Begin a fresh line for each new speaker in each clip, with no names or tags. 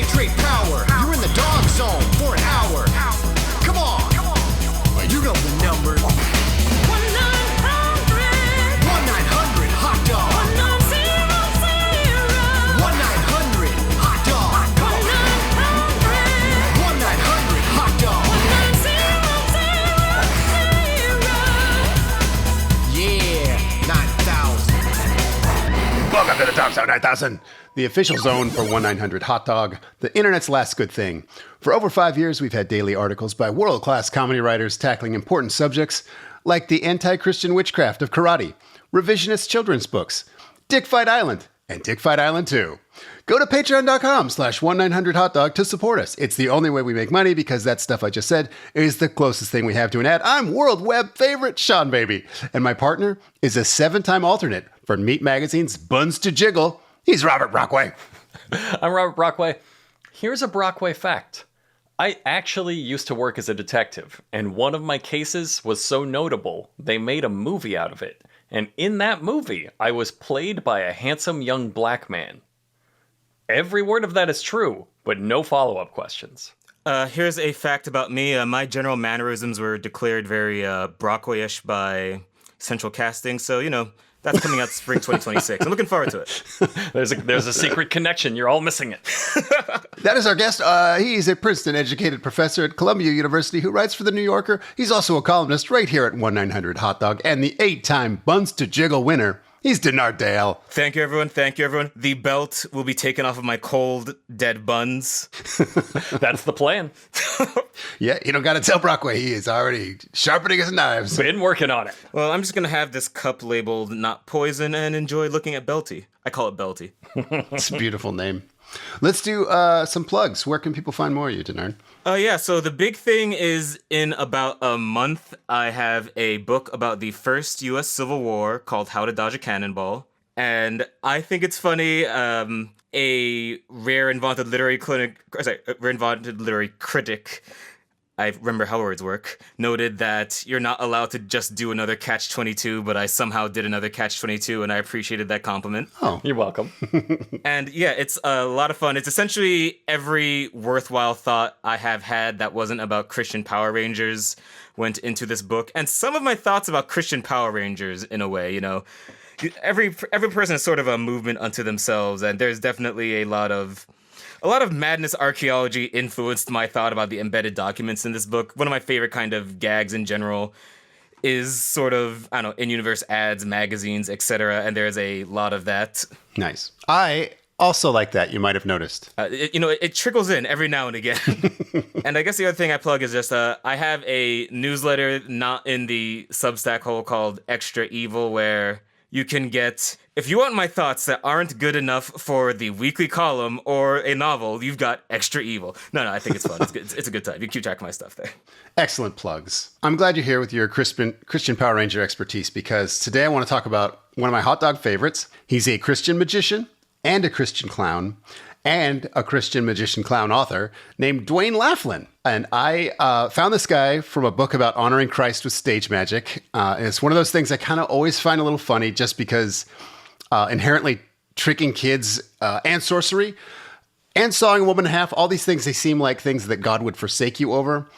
Nitrate power. You're in the dog zone for an hour. Come on. You know the number. 1-900 hot dog. 1-900 hot dog. 1-900 hot dog. Yeah, 9,000.
Welcome to the Top Zone 9000, the official zone for 1-900 hot dog, the internet's last good thing. For over 5 years, we've had daily articles by world-class comedy writers tackling important subjects like the anti-Christian witchcraft of karate, revisionist children's books, Dick Fight Island, and Dick Fight Island 2. Go to patreon.com/1900hotdog to support us. It's the only way we make money because that stuff I just said is the closest thing we have to an ad. I'm world web favorite Sean Baby, and my partner is a 7-time alternate for Meat Magazine's Buns to Jiggle. He's Robert Brockway.
I'm Robert Brockway. Here's a Brockway fact. I actually used to work as a detective, and one of my cases was so notable, they made a movie out of it. And in that movie, I was played by a handsome young black man. Every word of that is true, but no follow-up questions.
Here's a fact about me. My general mannerisms were declared very Brockway-ish by Central Casting, so, you know, that's coming out spring 2026. I'm looking forward to it.
There's a secret connection. You're all missing it.
That is our guest. He's a Princeton-educated professor at Columbia University who writes for The New Yorker. He's also a columnist right here at 1-900 Hot Dog and the 8-time Buns to Jiggle winner. He's Dennard Dayle.
Thank you, everyone. Thank you, everyone. The belt will be taken off of my cold, dead buns.
That's the plan.
Yeah, you don't got to tell Brockway. He is already sharpening his knives.
Been working on it.
Well, I'm just going to have this cup labeled not poison and enjoy looking at Belty. I call it Belty.
It's a beautiful name. Let's do some plugs. Where can people find more of you, Dennard?
Yeah, so the big thing is in about a month, I have a book about the first U.S. Civil War called How to Dodge a Cannonball. And I think it's funny, a rare and vaunted literary critic, I remember how words work, noted that you're not allowed to just do another Catch-22, but I somehow did another Catch-22, and I appreciated that compliment.
Oh.
You're welcome.
And yeah, it's a lot of fun. It's essentially every worthwhile thought I have had that wasn't about Christian Power Rangers went into this book. And some of my thoughts about Christian Power Rangers, in a way, you know, every person is sort of a movement unto themselves, and there's definitely a lot of madness archaeology influenced my thought about the embedded documents in this book. One of my favorite kind of gags in general is sort of, I don't know, in-universe ads, magazines, etc. And there's a lot of that.
Nice. I also like that, you might have noticed.
It trickles in every now and again. And I guess the other thing I plug is just, I have a newsletter not in the Substack hole called Extra Evil, where you can get, if you want my thoughts that aren't good enough for the weekly column or a novel, you've got Extra Evil. No, I think it's fun. It's good. It's a good time. You keep track of my stuff there.
Excellent plugs. I'm glad you're here with your Christian Power Ranger expertise, because today I want to talk about one of my hot dog favorites. He's a Christian magician and a Christian clown and a Christian magician clown author named Duane Laflin. And I found this guy from a book about honoring Christ with stage magic. And it's one of those things I kind of always find a little funny, just because inherently tricking kids and sorcery and sawing a woman in half, all these things, they seem like things that God would forsake you over.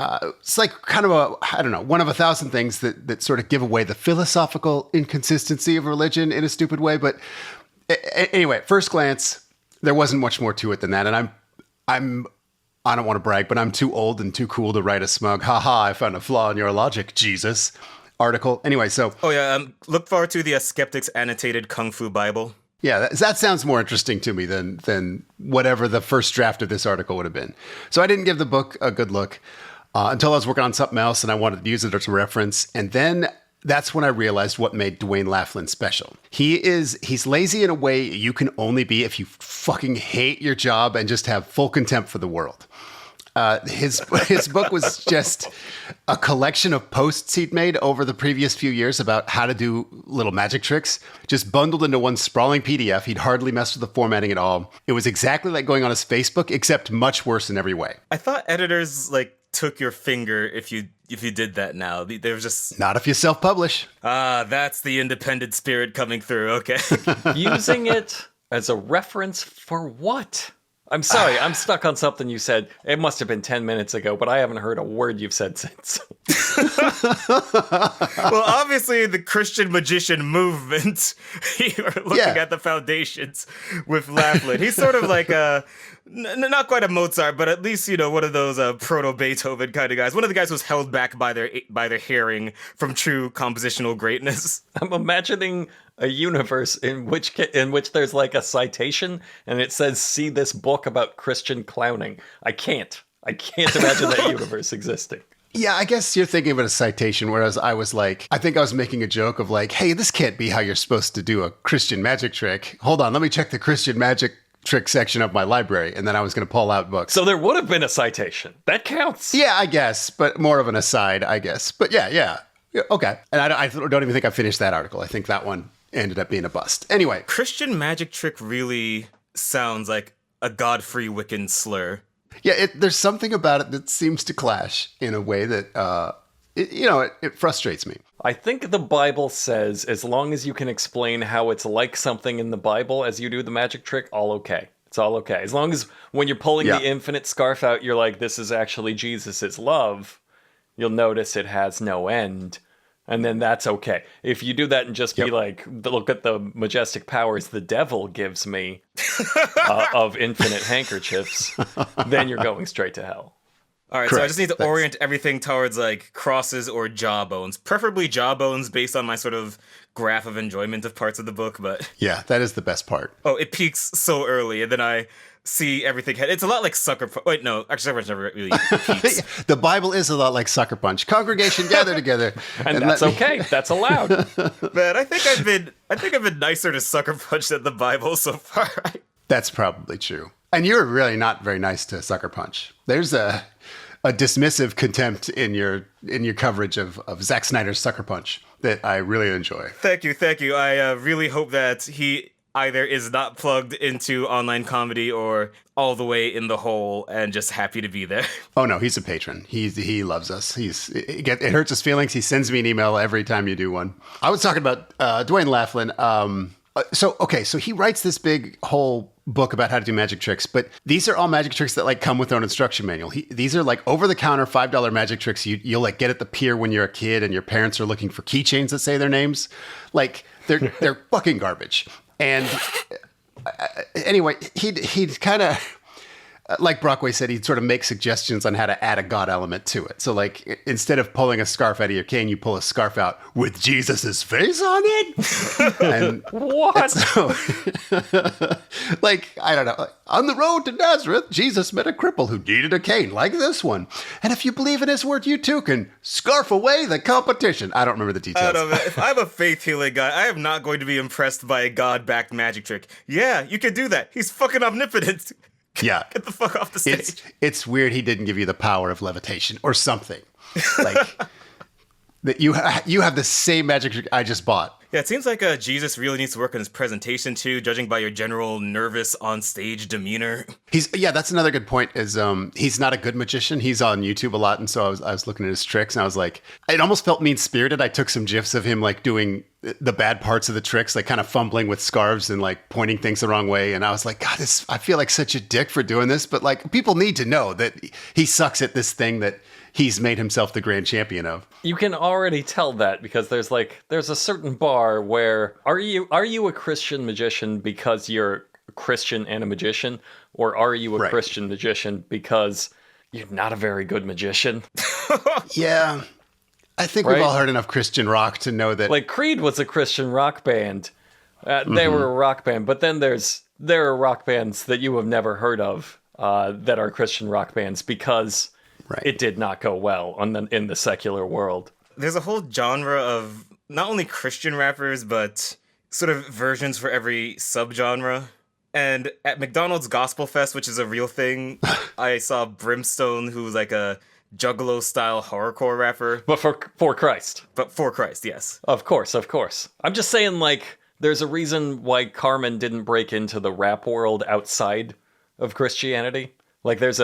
It's like kind of one of 1,000 things that sort of give away the philosophical inconsistency of religion in a stupid way. But anyway, at first glance, there wasn't much more to it than that. And I don't want to brag, but I'm too old and too cool to write a smug, haha, I found a flaw in your logic, Jesus, article. Anyway, so.
Oh yeah, look forward to the Skeptics Annotated Kung Fu Bible.
Yeah, that sounds more interesting to me than whatever the first draft of this article would have been. So I didn't give the book a good look until I was working on something else and I wanted to use it as a reference. And then that's when I realized what made Duane Laflin special. He's lazy in a way you can only be if you fucking hate your job and just have full contempt for the world. His book was just a collection of posts he'd made over the previous few years about how to do little magic tricks, just bundled into one sprawling PDF. He'd hardly messed with the formatting at all. It was exactly like going on his Facebook, except much worse in every way.
I thought editors took your finger if you did that now. They were just...
Not if you self-publish.
That's the independent spirit coming through, okay.
Using it as a reference for what? I'm sorry, I'm stuck on something you said. It must have been 10 minutes ago, but I haven't heard a word you've said since.
Well, obviously, the Christian magician movement, you're looking at the foundations with Laflin. He's sort of like not quite a Mozart, but at least, one of those proto-Beethoven kind of guys. One of the guys who's held back by their hearing from true compositional greatness.
I'm imagining a universe in which there's like a citation and it says, "See this book about Christian clowning." I can't imagine that universe existing.
Yeah, I guess you're thinking of it as a citation, whereas I was like, I think I was making a joke of like, hey, this can't be how you're supposed to do a Christian magic trick. Hold on, let me check the Christian magic trick section of my library. And then I was going to pull out books.
So there would have been a citation. That counts.
Yeah, I guess, but more of an aside, I guess. But yeah. Okay. And I don't even think I finished that article. I think that one ended up being a bust. Anyway.
Christian magic trick really sounds like a God-free Wiccan slur.
Yeah, there's something about it that seems to clash in a way that, it frustrates me.
I think the Bible says as long as you can explain how it's like something in the Bible as you do the magic trick, all okay. It's all okay. As long as when you're pulling the infinite scarf out, you're like, this is actually Jesus' love, you'll notice it has no end. And then that's okay. If you do that and just be like, look at the majestic powers the devil gives me of infinite handkerchiefs, then you're going straight to hell.
All right,
Correct.
so I just need to orient everything towards like crosses or jawbones, preferably jawbones based on my sort of graph of enjoyment of parts of the book. But
yeah, that is the best part.
Oh, it peaks so early, and then I see everything. It's a lot like Sucker Punch. Wait, no, actually, Sucker Punch never really peaks.
The Bible is a lot like Sucker Punch. Congregation gather together,
and that's okay. That's allowed.
Man, I think I've been nicer to Sucker Punch than the Bible so far.
That's probably true. And you're really not very nice to Sucker Punch. There's a dismissive contempt in your coverage of Zack Snyder's Sucker Punch that I really enjoy.
Thank you. I really hope that he either is not plugged into online comedy or all the way in the hole and just happy to be there.
Oh no, he's a patron. He loves us. It hurts his feelings. He sends me an email every time you do one. I was talking about Duane Laflin. So he writes this big whole book about how to do magic tricks, but these are all magic tricks that like come with their own instruction manual. These are like over-the-counter $5 magic tricks you'll like get at the pier when you're a kid and your parents are looking for keychains that say their names. Like they're fucking garbage. And anyway, he'd kind of, like Brockway said, he'd sort of make suggestions on how to add a God element to it. So like, instead of pulling a scarf out of your cane, you pull a scarf out with Jesus's face on it. And
what?
So, like, I don't know. On the road to Nazareth, Jesus met a cripple who needed a cane like this one. And if you believe in his word, you too can scarf away the competition. I don't remember the details.
I don't know. If I'm a faith healing guy, I am not going to be impressed by a God-backed magic trick. Yeah, you can do that. He's fucking omnipotent.
Yeah.
Get the fuck off the stage.
It's weird he didn't give you the power of levitation or something. Like, that you have the same magic trick I just bought.
Yeah, it seems like Jesus really needs to work on his presentation too, judging by your general nervous on-stage demeanor.
That's another good point is he's not a good magician. He's on YouTube a lot, and so I was looking at his tricks, and I was like, it almost felt mean-spirited. I took some GIFs of him like doing the bad parts of the tricks, like kind of fumbling with scarves and like pointing things the wrong way, and I was like, God, I feel like such a dick for doing this, but like people need to know that he sucks at this thing that he's made himself the grand champion of.
You can already tell that because there's a certain bar where are you a Christian magician because you're a Christian and a magician, or are you a Christian magician because you're not a very good magician?
Yeah. I think we've all heard enough Christian rock to know that.
Like Creed was a Christian rock band. They were a rock band, but then there are rock bands that you have never heard of that are Christian rock bands because it did not go well in the secular world.
There's a whole genre of not only Christian rappers, but sort of versions for every subgenre. And at McDonald's Gospel Fest, which is a real thing, I saw Brimstone, who's like a Juggalo-style horrorcore rapper.
But for Christ.
But for Christ, yes.
Of course. I'm just saying, like, there's a reason why Carmen didn't break into the rap world outside of Christianity. Like, there's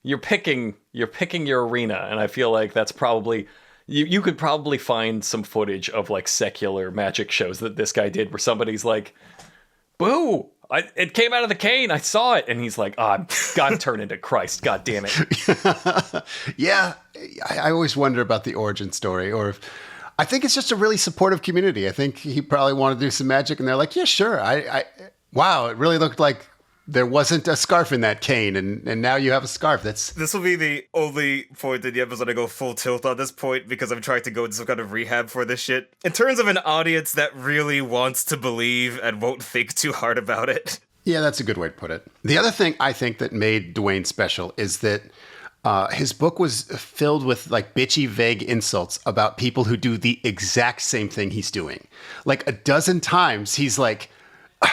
you're picking your arena, and I feel like that's probably you could probably find some footage of like secular magic shows that this guy did where somebody's like, boo, It came out of the cane. I saw it. And he's like, I'm turning to Christ. God damn it.
Yeah, I always wonder about the origin story, or if I think it's just a really supportive community. I think he probably wanted to do some magic, and they're like, yeah, sure. Wow, it really looked like there wasn't a scarf in that cane, and now you have a scarf.
This will be the only point in the episode I go full tilt on this point, because I'm trying to go into some kind of rehab for this shit. In terms of an audience that really wants to believe and won't think too hard about it.
Yeah, that's a good way to put it. The other thing I think that made Duane special is that his book was filled with like bitchy, vague insults about people who do the exact same thing he's doing. Like a dozen times he's like,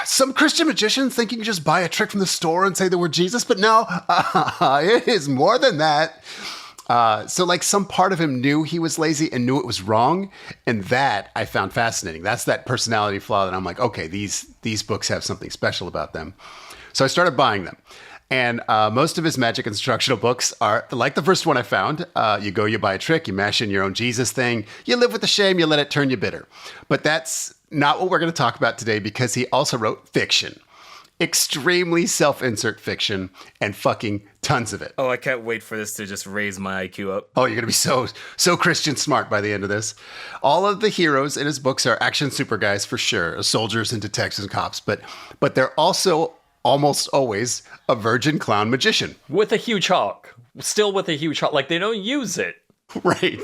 some Christian magicians think you can just buy a trick from the store and say the word Jesus, but no, it is more than that. So like some part of him knew he was lazy and knew it was wrong. And that I found fascinating. That's that personality flaw that I'm like, okay, these books have something special about them. So I started buying them. And most of his magic instructional books are like the first one I found. You buy a trick, you mash in your own Jesus thing, you live with the shame, you let it turn you bitter. But that's not what we're going to talk about today, because he also wrote fiction. Extremely self-insert fiction, and fucking tons of it.
Oh, I can't wait for this to just raise my IQ up.
Oh, you're going to be so Christian smart by the end of this. All of the heroes in his books are action super guys for sure, soldiers and detectives and cops, but they're also almost always a virgin clown magician.
With a huge hawk. Still with a huge hawk. Like, they don't use it.
Right.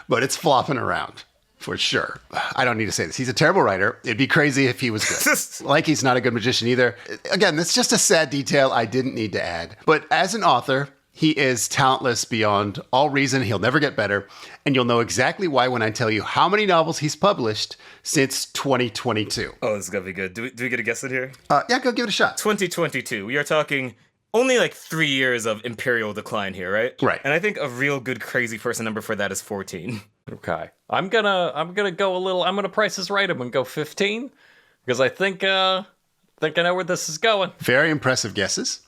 But it's flopping around. For sure. I don't need to say this. He's a terrible writer. It'd be crazy if he was good. Like, he's not a good magician either. Again, that's just a sad detail I didn't need to add. But as an author, he is talentless beyond all reason. He'll never get better. And you'll know exactly why when I tell you how many novels he's published since 2022.
Oh, this is going to be good. Do we get a guess in here?
Yeah, go give it a shot.
2022. We are talking only like 3 years of imperial decline here, right?
Right.
And I think a real good crazy person number for that is 14.
Okay. I'm gonna go a little. I'm gonna Price Is Right him and go 15, because I think I know where this is going.
Very impressive guesses.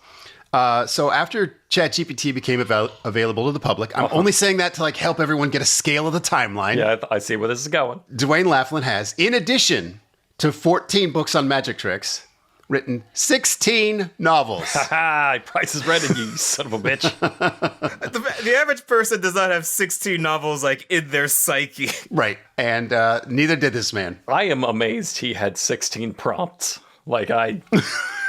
So after ChatGPT became available to the public, I'm only saying that to like help everyone get a scale of the timeline.
Yeah, I see where this is going.
Duane Laflin has, in addition to 14 books on magic tricks, written 16 novels.
Haha, Price Is Right, you son of a bitch.
The average person does not have 16 novels like in their psyche.
Right. And neither did this man.
I am amazed he had 16 prompts. Like, I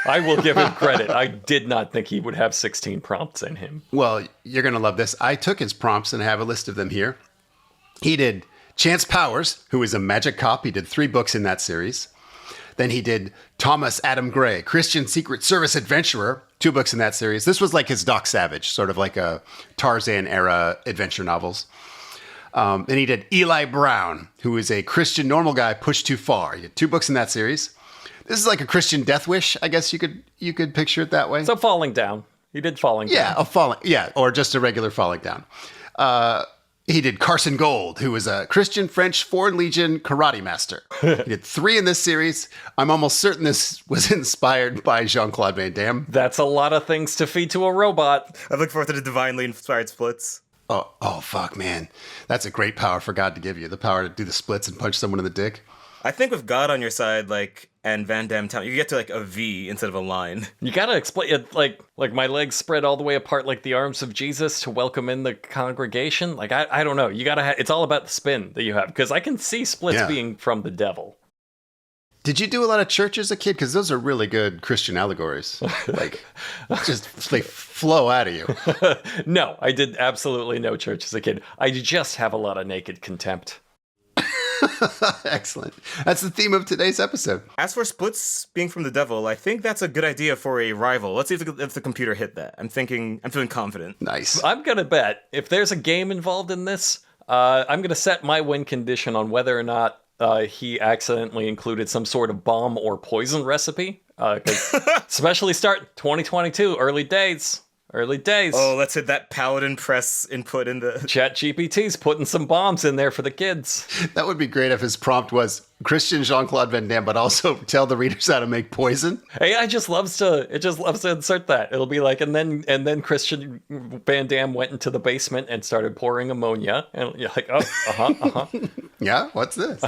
will give him credit. I did not think he would have 16 prompts in him.
Well, you're going to love this. I took his prompts and I have a list of them here. He did Chance Powers, who is a magic cop. He did 3 books in that series. Then he did Thomas Adam Gray, Christian Secret Service Adventurer, 2 books in that series. This was like his Doc Savage, sort of like a Tarzan-era adventure novels. Then he did Eli Brown, who is a Christian normal guy pushed too far. He had 2 books in that series. This is like a Christian Death Wish, I guess you could picture it that way.
So Falling Down. He did Falling Down.
Or just a regular Falling Down. He did Carson Gold, who was a Christian French Foreign Legion karate master. He did 3 in this series. I'm almost certain this was inspired by Jean-Claude Van Damme.
That's a lot of things to feed to a robot.
I look forward to the divinely inspired splits.
Oh, fuck, man. That's a great power for God to give you. The power to do the splits and punch someone in the dick.
I think with God on your side, like, and Van Damme Town, you get to like a V instead of a line.
You gotta explain it, like my legs spread all the way apart like the arms of Jesus to welcome in the congregation. Like, I don't know. You gotta it's all about the spin that you have, because I can see splits being from the devil.
Did you do a lot of church as a kid? Because those are really good Christian allegories. Like, just they flow out of you.
No, I did absolutely no church as a kid. I just have a lot of naked contempt.
Excellent. That's the theme of today's episode.
As for splits being from the devil, I think that's a good idea for a rival. Let's see if the computer hit that. I'm feeling confident.
Nice.
I'm gonna bet if there's a game involved in this, I'm gonna set my win condition on whether or not he accidentally included some sort of bomb or poison recipe. Because especially start 2022, early days.
Oh, let's hit that Paladin Press input in the...
ChatGPT's putting some bombs in there for the kids.
That would be great if his prompt was Christian Jean-Claude Van Damme, but also tell the readers how to make poison.
Hey, it just loves to insert that. It'll be like, and then Christian Van Damme went into the basement and started pouring ammonia. And you're like, oh,
Yeah, what's this?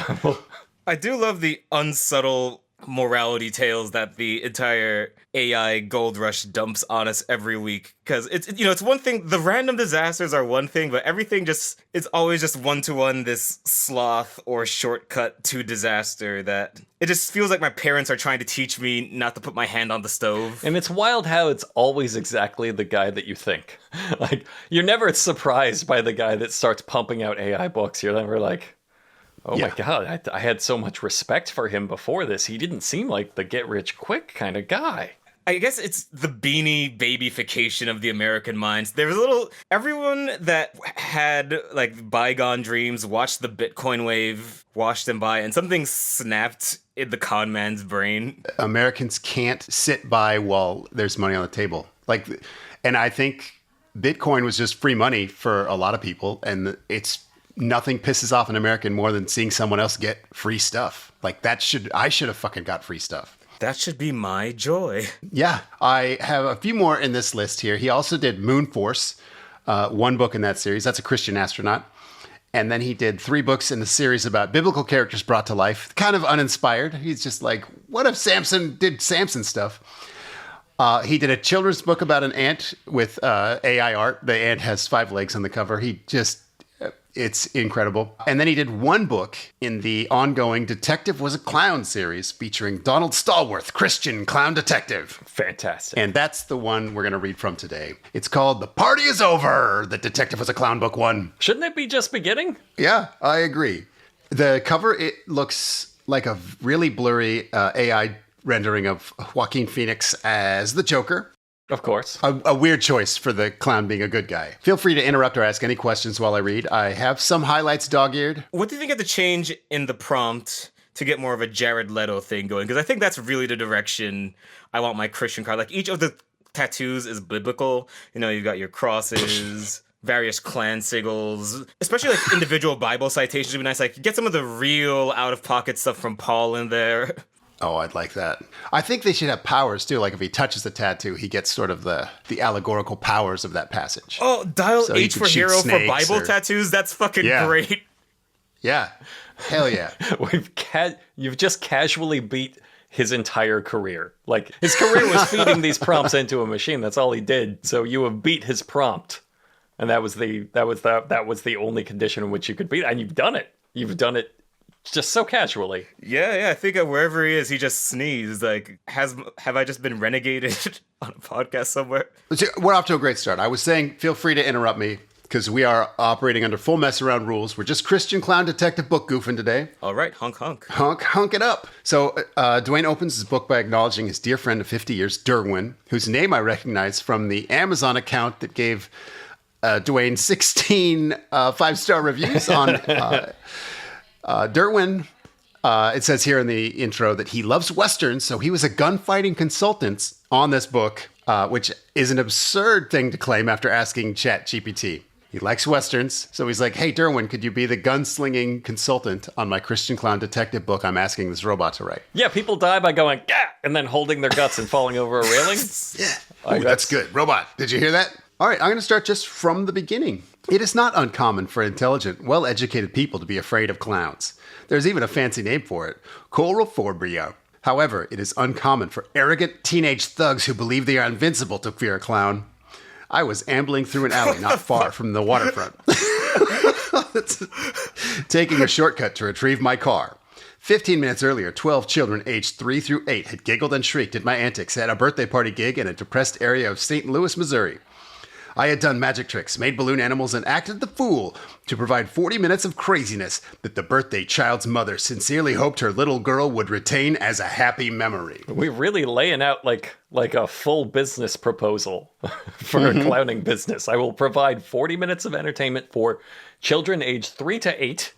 I do love the unsubtle morality tales that the entire AI gold rush dumps on us every week. Because it's one thing, the random disasters are one thing, but everything it's always just one-to-one, this sloth or shortcut to disaster that it just feels like my parents are trying to teach me not to put my hand on the stove.
And it's wild how it's always exactly the guy that you think. Like, you're never surprised by the guy that starts pumping out AI books. You're never like, oh my God, I had so much respect for him before this. He didn't seem like the get-rich-quick kind of guy.
I guess it's the beanie babyfication of the American minds. There was everyone that had like bygone dreams watched the Bitcoin wave, washed them by, and something snapped in the con man's brain.
Americans can't sit by while there's money on the table. And I think Bitcoin was just free money for a lot of people, and nothing pisses off an American more than seeing someone else get free stuff. Like I should have fucking got free stuff.
That should be my joy.
Yeah, I have a few more in this list here. He also did Moon Force, one book in that series. That's a Christian astronaut. And then he did 3 books in the series about biblical characters brought to life. Kind of uninspired. He's just like, what if Samson did Samson stuff? He did a children's book about an ant with AI art. The ant has 5 legs on the cover. It's incredible. And then he did 1 book in the ongoing Detective Was a Clown series featuring Donald Stallworth, Christian clown detective.
Fantastic.
And that's the one we're going to read from today. It's called The Party Is Over, The Detective Was a Clown Book 1.
Shouldn't it be just beginning?
Yeah, I agree. The cover, it looks like a really blurry AI rendering of Joaquin Phoenix as the Joker.
Of course.
A weird choice for the clown being a good guy. Feel free to interrupt or ask any questions while I read. I have some highlights dog-eared.
What do you think of the change in the prompt to get more of a Jared Leto thing going? Because I think that's really the direction I want my Christian card. Like, each of the tattoos is biblical. You know, you've got your crosses, various clan sigils, especially like individual Bible citations would be nice. Like, get some of the real out-of-pocket stuff from Paul in there.
Oh, I'd like that. I think they should have powers, too. Like, if he touches the tattoo, he gets sort of the allegorical powers of that passage.
Oh, dial
So
H
you
for
could shoot
hero for
snakes
Bible tattoos? That's fucking great.
Yeah. Hell yeah.
You've just casually beat his entire career. Like, his career was feeding these prompts into a machine. That's all he did. So you have beat his prompt. And that was the only condition in which you could beat it. And you've done it. You've done it just so casually.
Yeah, I think wherever he is, he just sneezed. Like, have I just been renegated on a podcast somewhere?
We're off to a great start. I was saying, feel free to interrupt me, because we are operating under full mess around rules. We're just Christian clown detective book goofing today.
All right, honk.
Honk it up. So Duane opens his book by acknowledging his dear friend of 50 years, Duane, whose name I recognize from the Amazon account that gave Duane 16 5-star reviews on... Duane, it says here in the intro that he loves Westerns, so he was a gunfighting consultant on this book, which is an absurd thing to claim after asking ChatGPT. He likes Westerns, so he's like, hey, Duane, could you be the gunslinging consultant on my Christian clown detective book I'm asking this robot to write?
Yeah, people die by going, Gah! And then holding their guts and falling over a railing.
Yeah. Ooh, that's good. Robot, did you hear that? All right, I'm going to start just from the beginning. It is not uncommon for intelligent, well-educated people to be afraid of clowns. There's even a fancy name for it, coulrophobia. However, it is uncommon for arrogant teenage thugs who believe they are invincible to fear a clown. I was ambling through an alley not far from the waterfront, taking a shortcut to retrieve my car. 15 minutes earlier, 12 children aged 3 through 8 had giggled and shrieked at my antics at a birthday party gig in a depressed area of St. Louis, Missouri. I had done magic tricks, made balloon animals, and acted the fool to provide 40 minutes of craziness that the birthday child's mother sincerely hoped her little girl would retain as a happy memory.
We're really laying out like a full business proposal for a clowning business. I will provide 40 minutes of entertainment for children aged 3 to 8.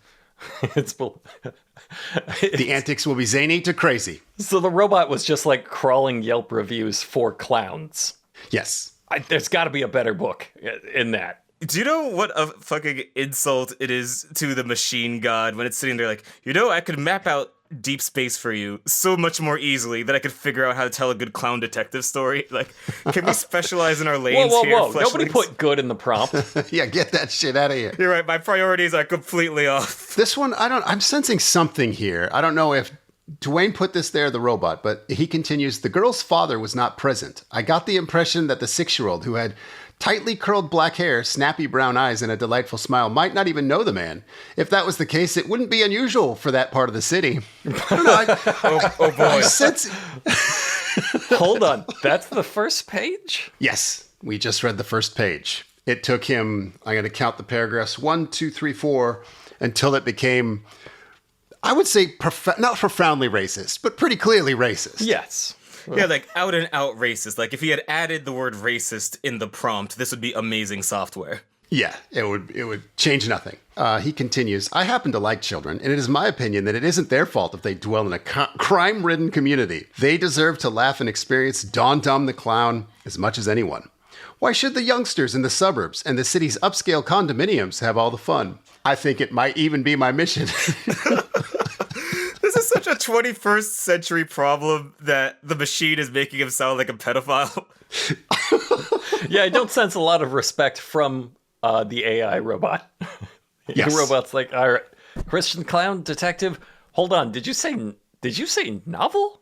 The antics will be zany to crazy.
So the robot was just like crawling Yelp reviews for clowns.
Yes.
There's got to be a better book in that.
Do you know what a fucking insult it is to the machine god when it's sitting there like, I could map out deep space for you so much more easily that I could figure out how to tell a good clown detective story? Like, can we specialize in our lanes here?
Whoa. Nobody put good in the prompt.
Yeah, get that shit out of here.
You're right. My priorities are completely off.
This one, I'm sensing something here. I don't know if Duane put this there, the robot, but he continues, the girl's father was not present. I got the impression that the 6-year-old who had tightly curled black hair, snappy brown eyes, and a delightful smile might not even know the man. If that was the case, it wouldn't be unusual for that part of the city.
Oh boy.
Hold on. That's the first page?
Yes, we just read the first page. It took him, I'm going to count the paragraphs, 1, 2, 3, 4, until it became, I would say, not profoundly racist, but pretty clearly racist.
Yes.
Yeah, like out and out racist. Like if he had added the word racist in the prompt, this would be amazing software.
Yeah, it would change nothing. He continues, I happen to like children, and it is my opinion that it isn't their fault if they dwell in a crime-ridden community. They deserve to laugh and experience Don Dumb the Clown as much as anyone. Why should the youngsters in the suburbs and the city's upscale condominiums have all the fun? I think it might even be my mission.
This is such a 21st century problem that the machine is making him sound like a pedophile.
Yeah, I don't sense a lot of respect from the AI robot.
Yes.
The robot's like, all right, Christian clown detective. Hold on, did you say novel?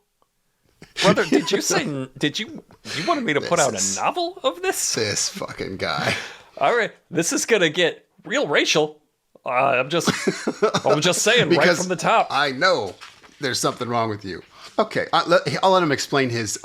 Brother, did you wanted me to put out a novel of this?
This fucking guy.
All right, this is gonna get real racial. I'm just saying right from the top.
I know there's something wrong with you. Okay, I'll let him explain his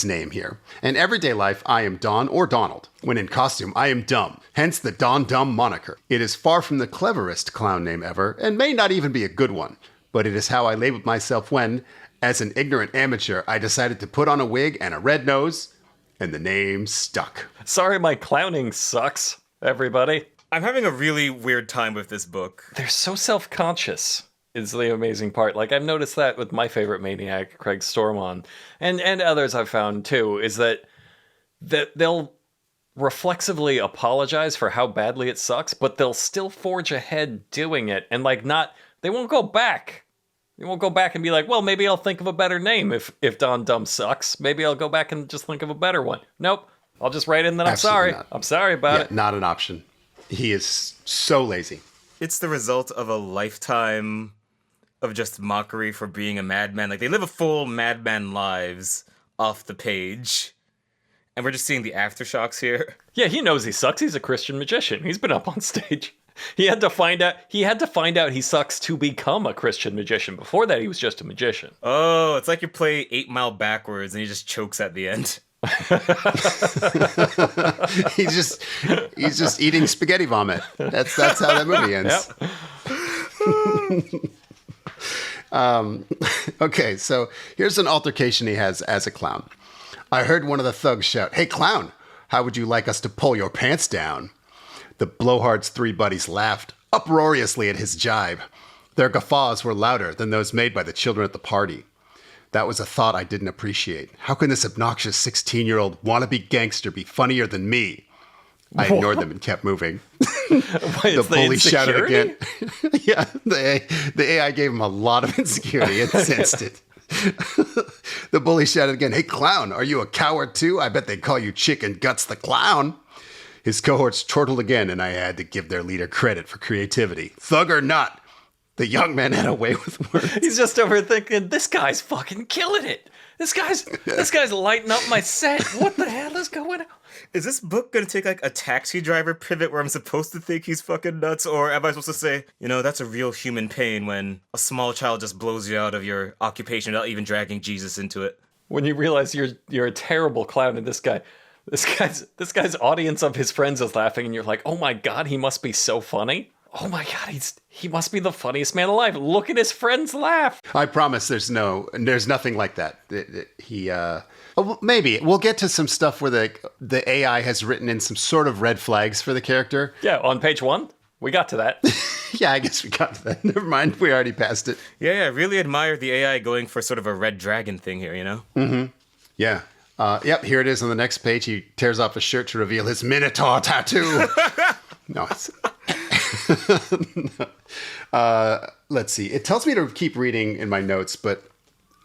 name here. In everyday life, I am Don or Donald. When in costume, I am dumb. Hence the Don Dumb moniker. It is far from the cleverest clown name ever, and may not even be a good one. But it is how I labeled myself when, as an ignorant amateur, I decided to put on a wig and a red nose, and the name stuck.
Sorry, my clowning sucks, everybody.
I'm having a really weird time with this book.
They're so self-conscious is the amazing part. Like, I've noticed that with my favorite maniac, Craig Stormont, and others I've found too, is that they'll reflexively apologize for how badly it sucks, but they'll still forge ahead doing it, and they won't go back. They won't go back and be like, well, maybe I'll think of a better name if Don Dumb sucks. Maybe I'll go back and just think of a better one. Nope. I'll just write in that I'm
Absolutely
sorry.
not.
I'm sorry about it.
Not an option. He is so lazy.
It's the result of a lifetime of just mockery for being a madman. Like, they live a full madman lives off the page. And we're just seeing the aftershocks here.
Yeah, he knows he sucks. He's a Christian magician. He's been up on stage. He had to find out he sucks to become a Christian magician. Before that, he was just a magician.
Oh, it's like you play 8 Mile backwards and he just chokes at the end.
He's just eating spaghetti vomit. That's how that movie ends.
Yep.
Okay, so here's an altercation he has as a clown. I heard one of the thugs shout, "Hey, clown, how would you like us to pull your pants down?" The blowhard's 3 buddies laughed uproariously at his jibe. Their guffaws were louder than those made by the children at the party. That was a thought I didn't appreciate. How can this obnoxious 16-year-old wannabe gangster be funnier than me? I ignored them and kept moving. The bully shouted again. Yeah, the AI gave him a lot of insecurity. It sensed it. The bully shouted again, "Hey, clown, are you a coward too? I bet they call you Chicken Guts the Clown." His cohorts chortled again, and I had to give their leader credit for creativity. Thug or not, the young man had a way with words.
He's just over thinking, this guy's fucking killing it. This guy's lighting up my set. What the hell is going on?
Is this book gonna take like a Taxi Driver pivot where I'm supposed to think he's fucking nuts, or am I supposed to say, that's a real human pain when a small child just blows you out of your occupation without even dragging Jesus into it?
When you realize you're a terrible clown and this guy's audience of his friends is laughing and you're like, oh my god, he must be so funny. Oh my god, he must be the funniest man alive. Look at his friends laugh.
I promise there's nothing like that. Maybe we'll get to some stuff where the AI has written in some sort of red flags for the character.
Yeah, on page 1, we got to that.
Yeah, I guess we got to that. Never mind, we already passed it.
Yeah, I really admire the AI going for sort of a red dragon thing here,
Mm-hmm. Yeah. Yep, here it is on the next page. He tears off his shirt to reveal his Minotaur tattoo. No, it's... Let's see. It tells me to keep reading in my notes, but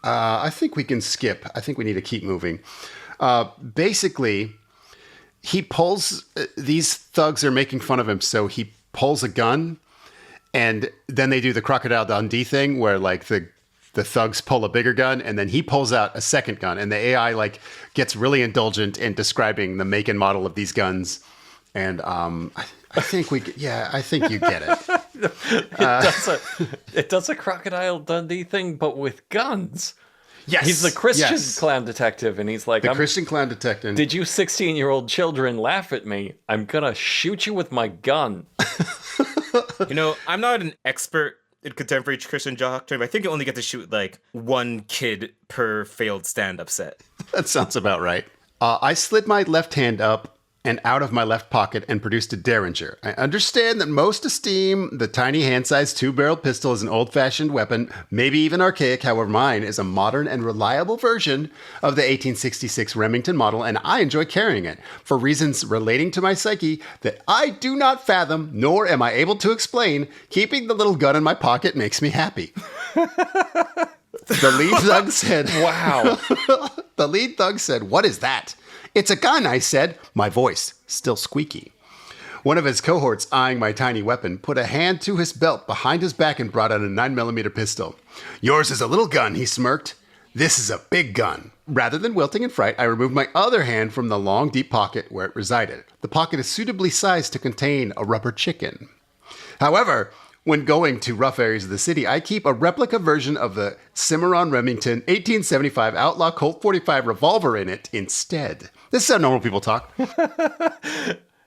I think we can skip. I think we need to keep moving. Basically, he pulls... these thugs are making fun of him, so he pulls a gun, and then they do the Crocodile Dundee thing where, like, the the thugs pull a bigger gun, and then he pulls out a second gun, and the AI like gets really indulgent in describing the make and model of these guns. And I think you get it.
It does a Crocodile Dundee thing, but with guns.
Yes,
He's the Christian clown detective, and he's like,
Christian clown detective.
Did you 16-year-old children laugh at me? I'm gonna shoot you with my gun.
I'm not an expert in contemporary Christian doctrine, but I think you only get to shoot like one kid per failed stand-up set.
That sounds about right. I slid my left hand up and out of my left pocket and produced a Derringer. I understand that most esteem the tiny hand-sized two-barrel pistol as an old-fashioned weapon, maybe even archaic. However, mine is a modern and reliable version of the 1866 Remington model, and I enjoy carrying it for reasons relating to my psyche that I do not fathom, nor am I able to explain. Keeping the little gun in my pocket makes me happy. The lead thug said,
Wow.
The lead thug said, "What is that?" "It's a gun," I said, my voice still squeaky. One of his cohorts, eyeing my tiny weapon, put a hand to his belt behind his back and brought out a 9mm pistol. "Yours is a little gun," he smirked. "This is a big gun." Rather than wilting in fright, I removed my other hand from the long, deep pocket where it resided. The pocket is suitably sized to contain a rubber chicken. However, when going to rough areas of the city, I keep a replica version of the Cimarron Remington 1875 Outlaw Colt 45 revolver in it instead. This is how normal people talk.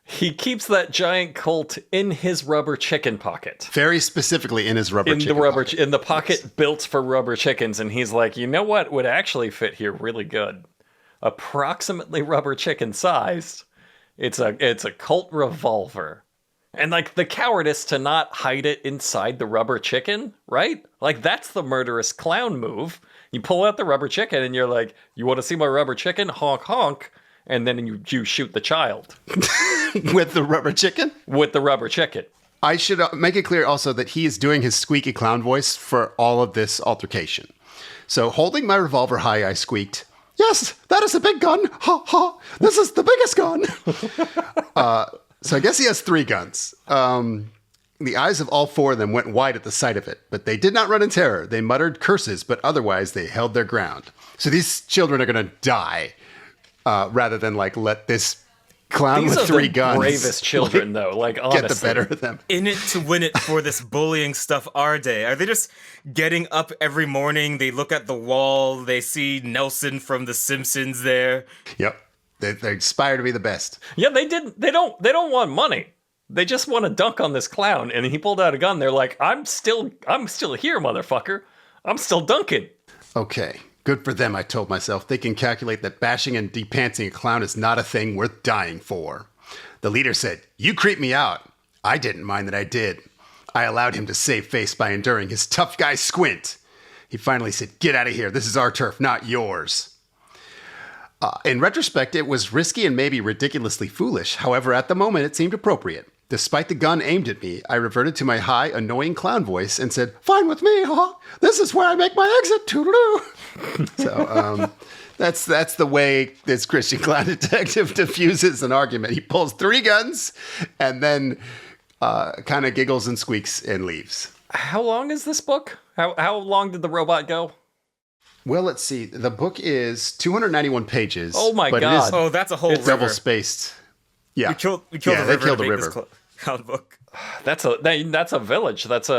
He keeps that giant Colt in his rubber chicken pocket.
Very specifically in his rubber chicken pocket.
In the pocket built for rubber chickens. And he's like, you know what would actually fit here really good? Approximately rubber chicken sized. It's a Colt revolver. And like the cowardice to not hide it inside the rubber chicken, right? Like that's the murderous clown move. You pull out the rubber chicken and you're like, you want to see my rubber chicken? Honk, honk. And then you shoot the child.
With the rubber chicken?
With the rubber chicken.
I should make it clear also that he is doing his squeaky clown voice for all of this altercation. So holding my revolver high, I squeaked, "Yes, that is a big gun. Ha ha. This is the biggest gun." So I guess he has 3 guns. The eyes of all 4 of them went wide at the sight of it, but they did not run in terror. They muttered curses, but otherwise they held their ground. So these children are going to die rather than like let this clown
These
with
are
3
the
guns
bravest children, though. Like honestly,
get the better of them.
In it to win it for this bullying stuff, are they? Are they just getting up every morning? They look at the wall. They see Nelson from The Simpsons there.
Yep. They aspire to be the best.
Yeah, they don't want money. They just want to dunk on this clown. And he pulled out a gun. They're like, I'm still here, motherfucker. I'm still dunking.
Okay, good for them, I told myself. They can calculate that bashing and depantsing a clown is not a thing worth dying for. The leader said, "You creep me out." I didn't mind that I did. I allowed him to save face by enduring his tough guy squint. He finally said, "Get out of here. This is our turf, not yours." In retrospect, it was risky and maybe ridiculously foolish. However, at the moment, it seemed appropriate. Despite the gun aimed at me, I reverted to my high, annoying clown voice and said, "Fine with me, huh? This is where I make my exit, toodaloo." So, that's the way this Christian clown detective diffuses an argument. He pulls 3 guns and then kind of giggles and squeaks and leaves.
How long is this book? How long did the robot go?
Well, let's see. The book is 291 pages.
Oh my
but
God.
Oh, that's a whole river.
Double spaced. Yeah.
We killed
Yeah,
the
they
river
killed
to
the
make
river.
this clown book.
That's a village. That's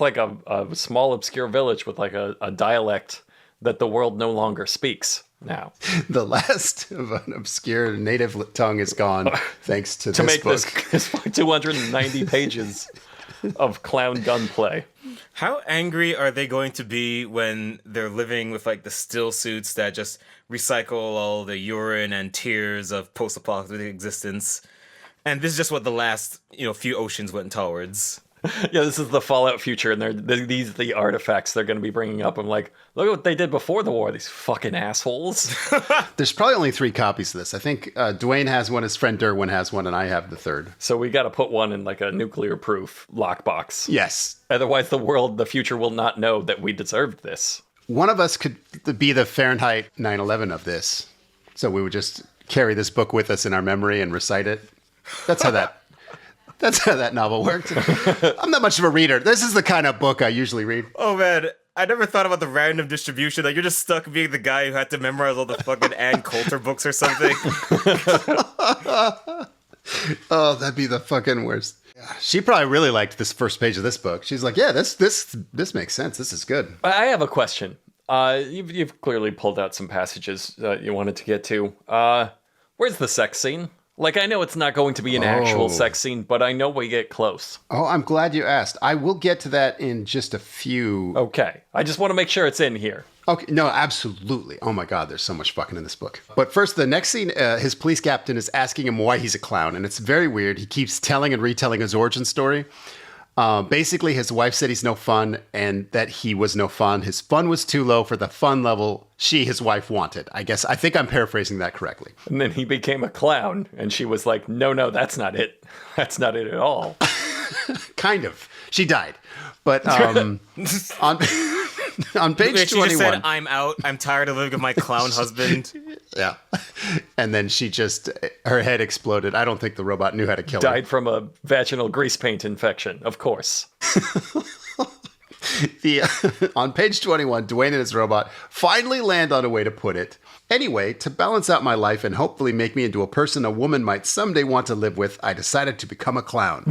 like a small obscure village with like a dialect that the world no longer speaks now.
The last of an obscure native tongue is gone thanks to this
Make
book.
this 290 pages of clown gunplay.
How angry are they going to be when they're living with like the still suits that just recycle all the urine and tears of post-apocalyptic existence? And this is just what the last, few oceans went towards.
Yeah, this is the Fallout future, and these are the artifacts they're going to be bringing up. I'm like, look at what they did before the war, these fucking assholes.
There's probably only 3 copies of this. I think Duane has one, his friend Derwin has one, and I have the 3rd.
So we got to put one in like a nuclear-proof lockbox.
Yes.
Otherwise, the future will not know that we deserved this.
One of us could be the Fahrenheit 9/11 of this. So we would just carry this book with us in our memory and recite it. That's how that novel worked. I'm not much of a reader. This is the kind of book I usually read.
Oh man, I never thought about the random distribution. Like, you're just stuck being the guy who had to memorize all the fucking Ann Coulter books or something.
Oh, that'd be the fucking worst. She probably really liked this first page of this book. She's like, yeah, this makes sense. This is good.
I have a question. You've clearly pulled out some passages you wanted to get to. Where's the sex scene? Like, I know it's not going to be an actual sex scene, but I know we get close.
Oh, I'm glad you asked. I will get to that in just a few.
Okay. I just want to make sure it's in here.
Okay, no, absolutely. Oh my God, there's so much fucking in this book. But first, the next scene, his police captain is asking him why he's a clown, and it's very weird. He keeps telling and retelling his origin story. Basically, his wife said he's no fun and that he was no fun. His fun was too low for the fun level his wife, wanted. I think I'm paraphrasing that correctly.
And then he became a clown, and she was like, no, that's not it. That's not it at all.
Kind of. She died. But on page 21...
She just said, I'm out. I'm tired of living with my clown husband.
Yeah. And then her head exploded. I don't think the robot knew how to kill her.
Died from a vaginal grease paint infection, of course.
On page 21, Duane and his robot finally land on a way to put it. Anyway, to balance out my life and hopefully make me into a person a woman might someday want to live with, I decided to become a clown.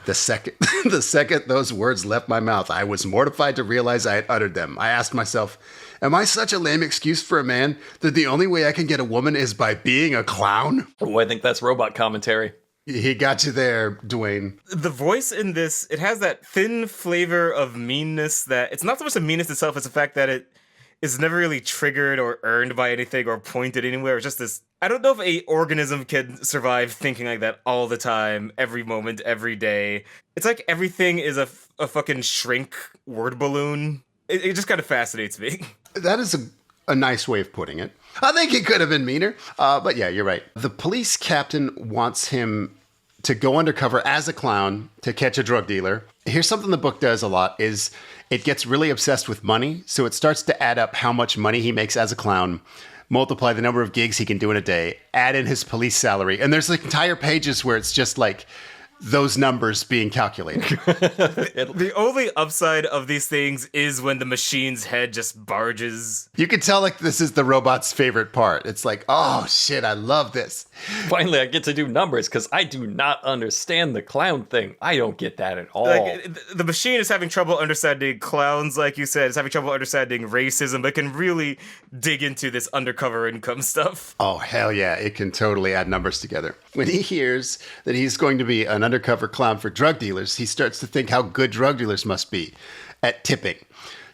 The second those words left my mouth, I was mortified to realize I had uttered them. I asked myself, am I such a lame excuse for a man that the only way I can get a woman is by being a clown?
Oh, I think that's robot commentary.
He got you there, Duane.
The voice in this, it has that thin flavor of meanness that it's not so much the meanness itself, it's the fact that it is never really triggered or earned by anything or pointed anywhere. It's just this, I don't know if a organism can survive thinking like that all the time, every moment, every day. It's like everything is a fucking shrink word balloon. It just kind of fascinates me.
That is a nice way of putting it. I think he could have been meaner. But yeah, you're right. The police captain wants him to go undercover as a clown to catch a drug dealer. Here's something the book does a lot is it gets really obsessed with money. So it starts to add up how much money he makes as a clown, multiply the number of gigs he can do in a day, add in his police salary. And there's like entire pages where it's just like those numbers being calculated.
The only upside of these things is when the machine's head just barges.
You can tell like this is the robot's favorite part. It's like, oh shit, I love this.
Finally, I get to do numbers because I do not understand the clown thing. I don't get that at all.
Like, the machine is having trouble understanding clowns, like you said. It's having trouble understanding racism, but can really dig into this undercover income stuff.
Oh, hell yeah. It can totally add numbers together. When he hears that he's going to be an undercover clown for drug dealers, he starts to think how good drug dealers must be at tipping.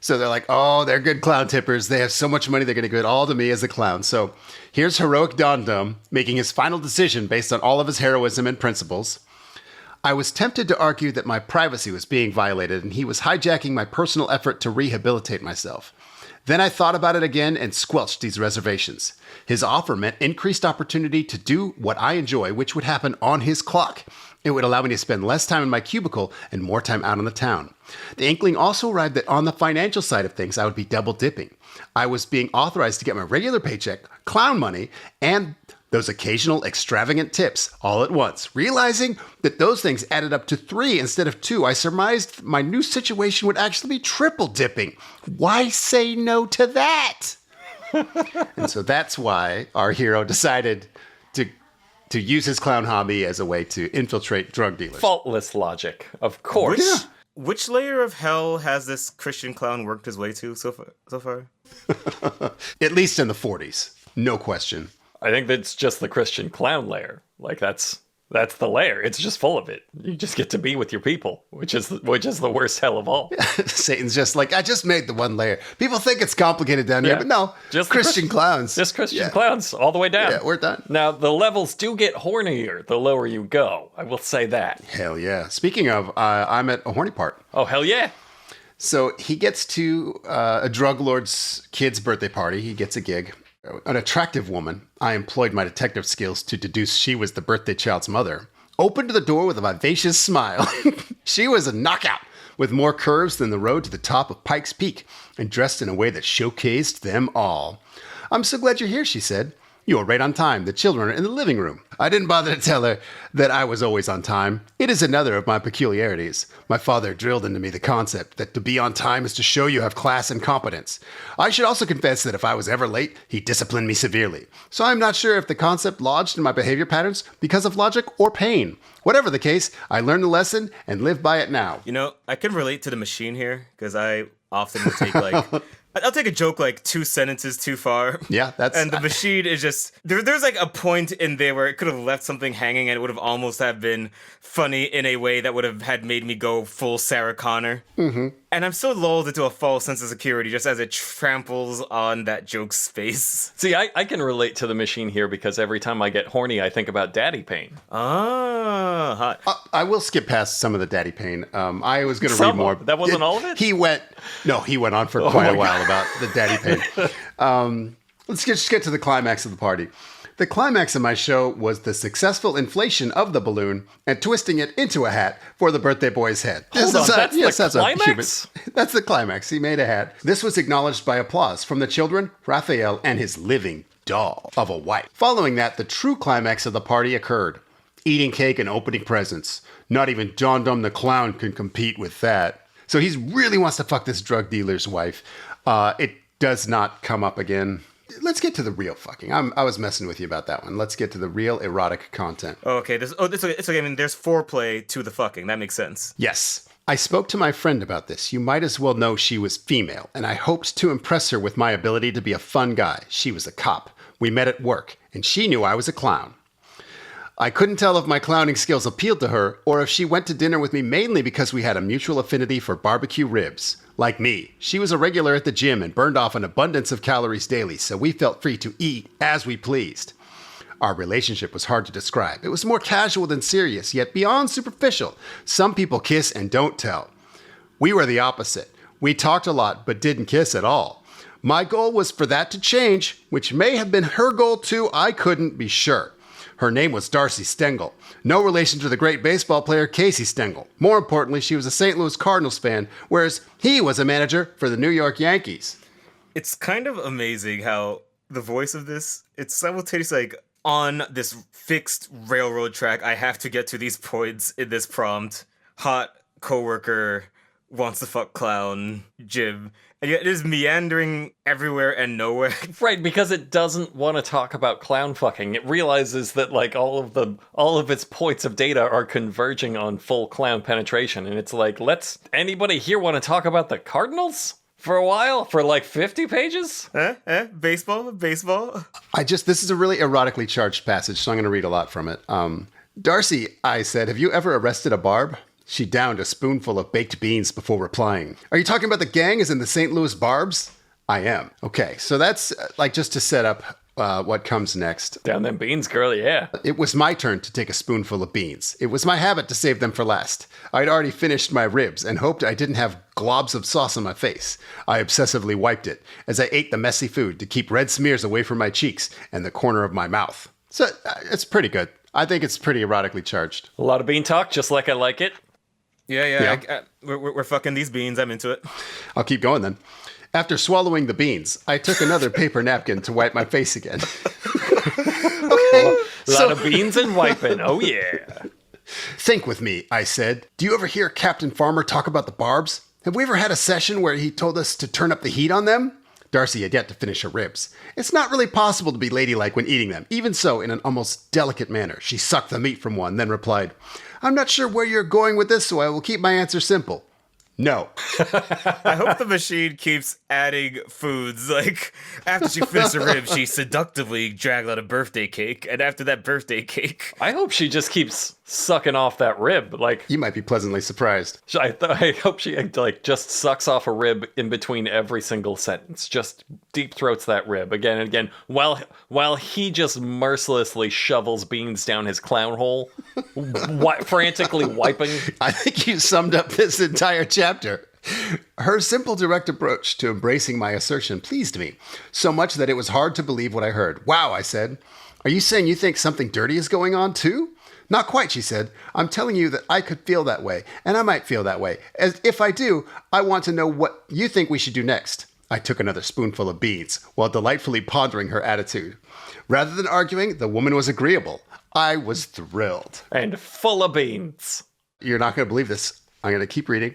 So they're like, oh, they're good clown tippers. They have so much money, they're going to give it all to me as a clown. So here's heroic Dom making his final decision based on all of his heroism and principles. I was tempted to argue that my privacy was being violated and he was hijacking my personal effort to rehabilitate myself. Then I thought about it again and squelched these reservations. His offer meant increased opportunity to do what I enjoy, which would happen on his clock. It would allow me to spend less time in my cubicle and more time out on the town. The inkling also arrived that on the financial side of things, I would be double dipping. I was being authorized to get my regular paycheck, clown money, and those occasional extravagant tips all at once. Realizing that those things added up to 3 instead of 2, I surmised my new situation would actually be triple dipping. Why say no to that? And so that's why our hero decided to use his clown hobby as a way to infiltrate drug dealers.
Faultless logic, of course.
Which layer of hell has this Christian clown worked his way to so far?
At least in the 40s. No question.
I think that's just the Christian clown layer. Like that's the layer. It's just full of it. You just get to be with your people, which is the worst hell of all.
Satan's just like, I just made the one layer. People think it's complicated down here, but no, just Christian clowns.
Just Christian clowns all the way down.
Yeah, we're done.
Now, the levels do get hornier the lower you go. I will say that.
Hell yeah. Speaking of, I'm at a horny part.
Oh, hell yeah.
So he gets to a drug lord's kid's birthday party. He gets a gig. An attractive woman, I employed my detective skills to deduce she was the birthday child's mother, opened the door with a vivacious smile. She was a knockout, with more curves than the road to the top of Pikes Peak, and dressed in a way that showcased them all. I'm so glad you're here, she said. You were right on time. The children are in the living room. I didn't bother to tell her that I was always on time. It is another of my peculiarities. My father drilled into me the concept that to be on time is to show you have class and competence. I should also confess that if I was ever late, he disciplined me severely. So I'm not sure if the concept lodged in my behavior patterns because of logic or pain. Whatever the case, I learned the lesson and live by it now.
You know, I can relate to the machine here because I often will take I'll take a joke like 2 sentences too far.
Yeah, that's...
And the machine is just... There's like a point in there where it could have left something hanging and it would have almost have been funny in a way that would have had made me go full Sarah Connor. Mm-hmm. And I'm so lulled into a false sense of security just as it tramples on that joke's space.
See, I can relate to the machine here because every time I get horny, I think about daddy pain.
Ah, hot.
I will skip past some of the daddy pain. I was going to read more.
That wasn't all of it?
He went on for quite a while about the daddy pain. Let's just get to the climax of the party. The climax of my show was the successful inflation of the balloon and twisting it into a hat for the birthday boy's head.
Hold on, that's the climax?
That's the climax. He made a hat. This was acknowledged by applause from the children, Raphael, and his living doll of a wife. Following that, the true climax of the party occurred. Eating cake and opening presents. Not even John Dumb the Clown can compete with that. So he really wants to fuck this drug dealer's wife. It does not come up again. Let's get to the real fucking. I was messing with you about that one. Let's get to the real erotic content.
Oh, okay. It's okay. I mean, there's foreplay to the fucking. That makes sense.
Yes. I spoke to my friend about this. You might as well know she was female, and I hoped to impress her with my ability to be a fun guy. She was a cop. We met at work, and she knew I was a clown. I couldn't tell if my clowning skills appealed to her, or if she went to dinner with me mainly because we had a mutual affinity for barbecue ribs. Like me, she was a regular at the gym and burned off an abundance of calories daily, so we felt free to eat as we pleased. Our relationship was hard to describe. It was more casual than serious, yet beyond superficial. Some people kiss and don't tell. We were the opposite. We talked a lot, but didn't kiss at all. My goal was for that to change, which may have been her goal too. I couldn't be sure. Her name was Darcy Stengel. No relation to the great baseball player Casey Stengel. More importantly, she was a St. Louis Cardinals fan, whereas he was a manager for the New York Yankees.
It's kind of amazing how the voice of this, it's simultaneously like on this fixed railroad track, I have to get to these points in this prompt. Hot coworker wants to fuck clown, Jim. And yet it is meandering everywhere and nowhere.
Right, because it doesn't want to talk about clown fucking. It realizes that like all of its points of data are converging on full clown penetration, and it's like, anybody here want to talk about the Cardinals for a while? For like 50 pages?
Baseball.
This is a really erotically charged passage, so I'm going to read a lot from it. Darcy, I said, have you ever arrested a barb? She downed a spoonful of baked beans before replying. Are you talking about the gang as in the St. Louis Barbs? I am. Okay, so that's like just to set up what comes next.
Down them beans, girl, yeah.
It was my turn to take a spoonful of beans. It was my habit to save them for last. I'd already finished my ribs and hoped I didn't have globs of sauce on my face. I obsessively wiped it as I ate the messy food to keep red smears away from my cheeks and the corner of my mouth. So it's pretty good. I think it's pretty erotically charged.
A lot of bean talk, just like I like it.
Yeah. We're fucking these beans. I'm into it.
I'll keep going then. After swallowing the beans, I took another paper napkin to wipe my face again.
Okay. A lot of beans and wiping. Oh, yeah.
Think with me, I said. Do you ever hear Captain Farmer talk about the barbs? Have we ever had a session where he told us to turn up the heat on them? Darcy had yet to finish her ribs. It's not really possible to be ladylike when eating them. Even so, in an almost delicate manner, she sucked the meat from one, then replied, I'm not sure where you're going with this, so I will keep my answer simple. No.
I hope the machine keeps adding foods. Like, after she finished the ribs, she seductively dragged out a birthday cake. And after that birthday cake...
I hope she just keeps sucking off that rib. Like,
you might be pleasantly surprised.
I hope she, like, just sucks off a rib in between every single sentence. Just deep throats that rib again and again. While he just mercilessly shovels beans down his clown hole, frantically wiping.
I think you summed up this entire chapter. Her simple, direct approach to embracing my assertion pleased me, so much that it was hard to believe what I heard. Wow, I said. Are you saying you think something dirty is going on too? Not quite, she said. I'm telling you that I could feel that way, and I might feel that way. As if I do, I want to know what you think we should do next. I took another spoonful of beans while delightfully pondering her attitude. Rather than arguing, the woman was agreeable. I was thrilled.
And full of beans.
You're not going to believe this. I'm going to keep reading.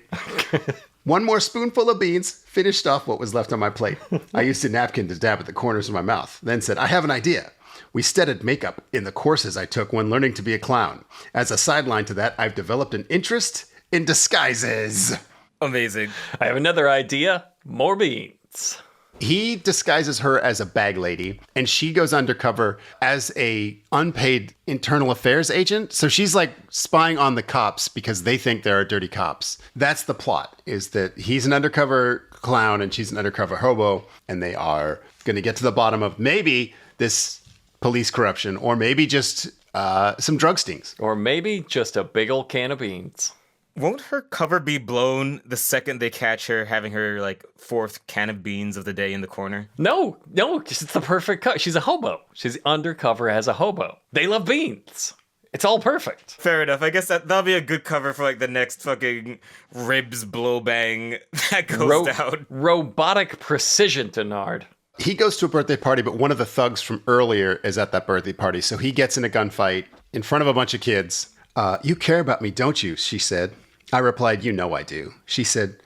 One more spoonful of beans finished off what was left on my plate. I used a napkin to dab at the corners of my mouth, then said, I have an idea. We studied makeup in the courses I took when learning to be a clown. As a sideline to that, I've developed an interest in disguises.
Amazing.
I have another idea. More beans.
He disguises her as a bag lady, and she goes undercover as a unpaid internal affairs agent. So she's like spying on the cops because they think there are dirty cops. That's the plot, is that he's an undercover clown and she's an undercover hobo, and they are going to get to the bottom of maybe this police corruption, or maybe just some drug stings.
Or maybe just a big old can of beans.
Won't her cover be blown the second they catch her having her, like, fourth can of beans of the day in the corner?
No, it's the perfect cut. She's a hobo. She's undercover as a hobo. They love beans. It's all perfect.
Fair enough. I guess that'll be a good cover for, like, the next fucking ribs blow bang that goes down.
Robotic precision, Dennard.
He goes to a birthday party, but one of the thugs from earlier is at that birthday party. So he gets in a gunfight in front of a bunch of kids. You care about me, don't you? She said. I replied, you know I do. She said,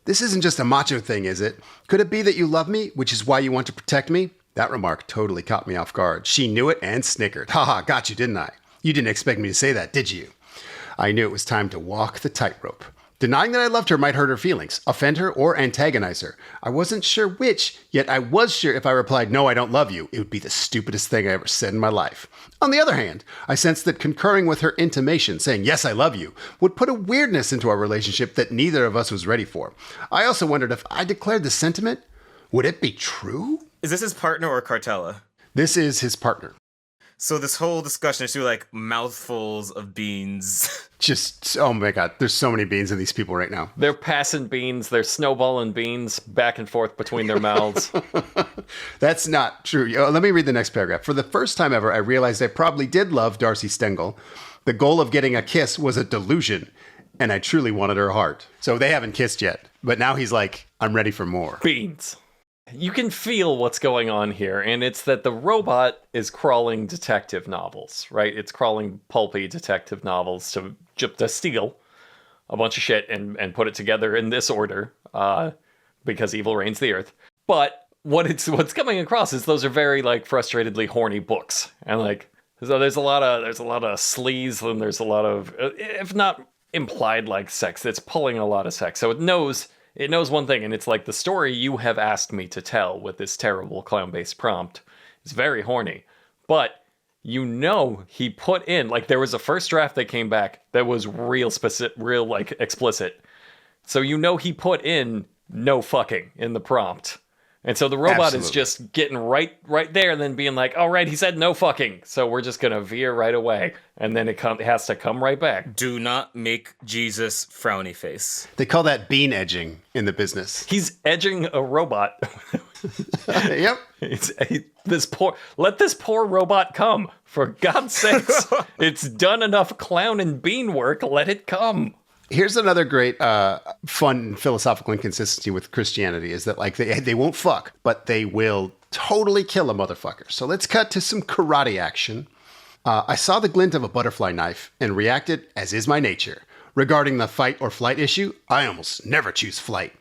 this isn't just a macho thing, is it? Could it be that you love me, which is why you want to protect me? That remark totally caught me off guard. She knew it and snickered. Haha, got you, didn't I? You didn't expect me to say that, did you? I knew it was time to walk the tightrope. Denying that I loved her might hurt her feelings, offend her, or antagonize her. I wasn't sure which, yet I was sure if I replied, no, I don't love you, it would be the stupidest thing I ever said in my life. On the other hand, I sensed that concurring with her intimation, saying, yes, I love you, would put a weirdness into our relationship that neither of us was ready for. I also wondered if I declared this sentiment, would it be true?
Is this his partner or Cartella?
This is his partner.
So this whole discussion is through, like, mouthfuls of beans.
Just, oh my God, there's so many beans in these people right now.
They're passing beans. They're snowballing beans back and forth between their mouths.
That's not true. Let me read the next paragraph. For the first time ever, I realized I probably did love Darcy Stengel. The goal of getting a kiss was a delusion, and I truly wanted her heart. So they haven't kissed yet, but now he's like, I'm ready for more.
Beans. You can feel what's going on here, and it's that the robot is crawling detective novels, right? It's crawling pulpy detective novels to steal a bunch of shit and put it together in this order, because evil reigns the earth. But what's coming across is those are very, like, frustratedly horny books, and, like, so there's a lot of sleaze, and there's a lot of, if not implied, like, sex. It's pulling a lot of sex, so it knows one thing, and it's like the story you have asked me to tell with this terrible clown-based prompt is very horny. But you know he put in, like, there was a first draft that came back that was real like explicit. So you know he put in no fucking in the prompt. And so the robot is just getting right there and then being like, all right, he said no fucking, so we're just going to veer right away. And then it has to come right back.
Do not make Jesus frowny face.
They call that bean edging in the business.
He's edging a robot.
Yep.
Let this poor robot come. For God's sakes. It's done enough clown and bean work. Let it come.
Here's another great fun philosophical inconsistency with Christianity is that, like, they won't fuck, but they will totally kill a motherfucker. So let's cut to some karate action. I saw the glint of a butterfly knife and reacted as is my nature. Regarding the fight or flight issue, I almost never choose flight.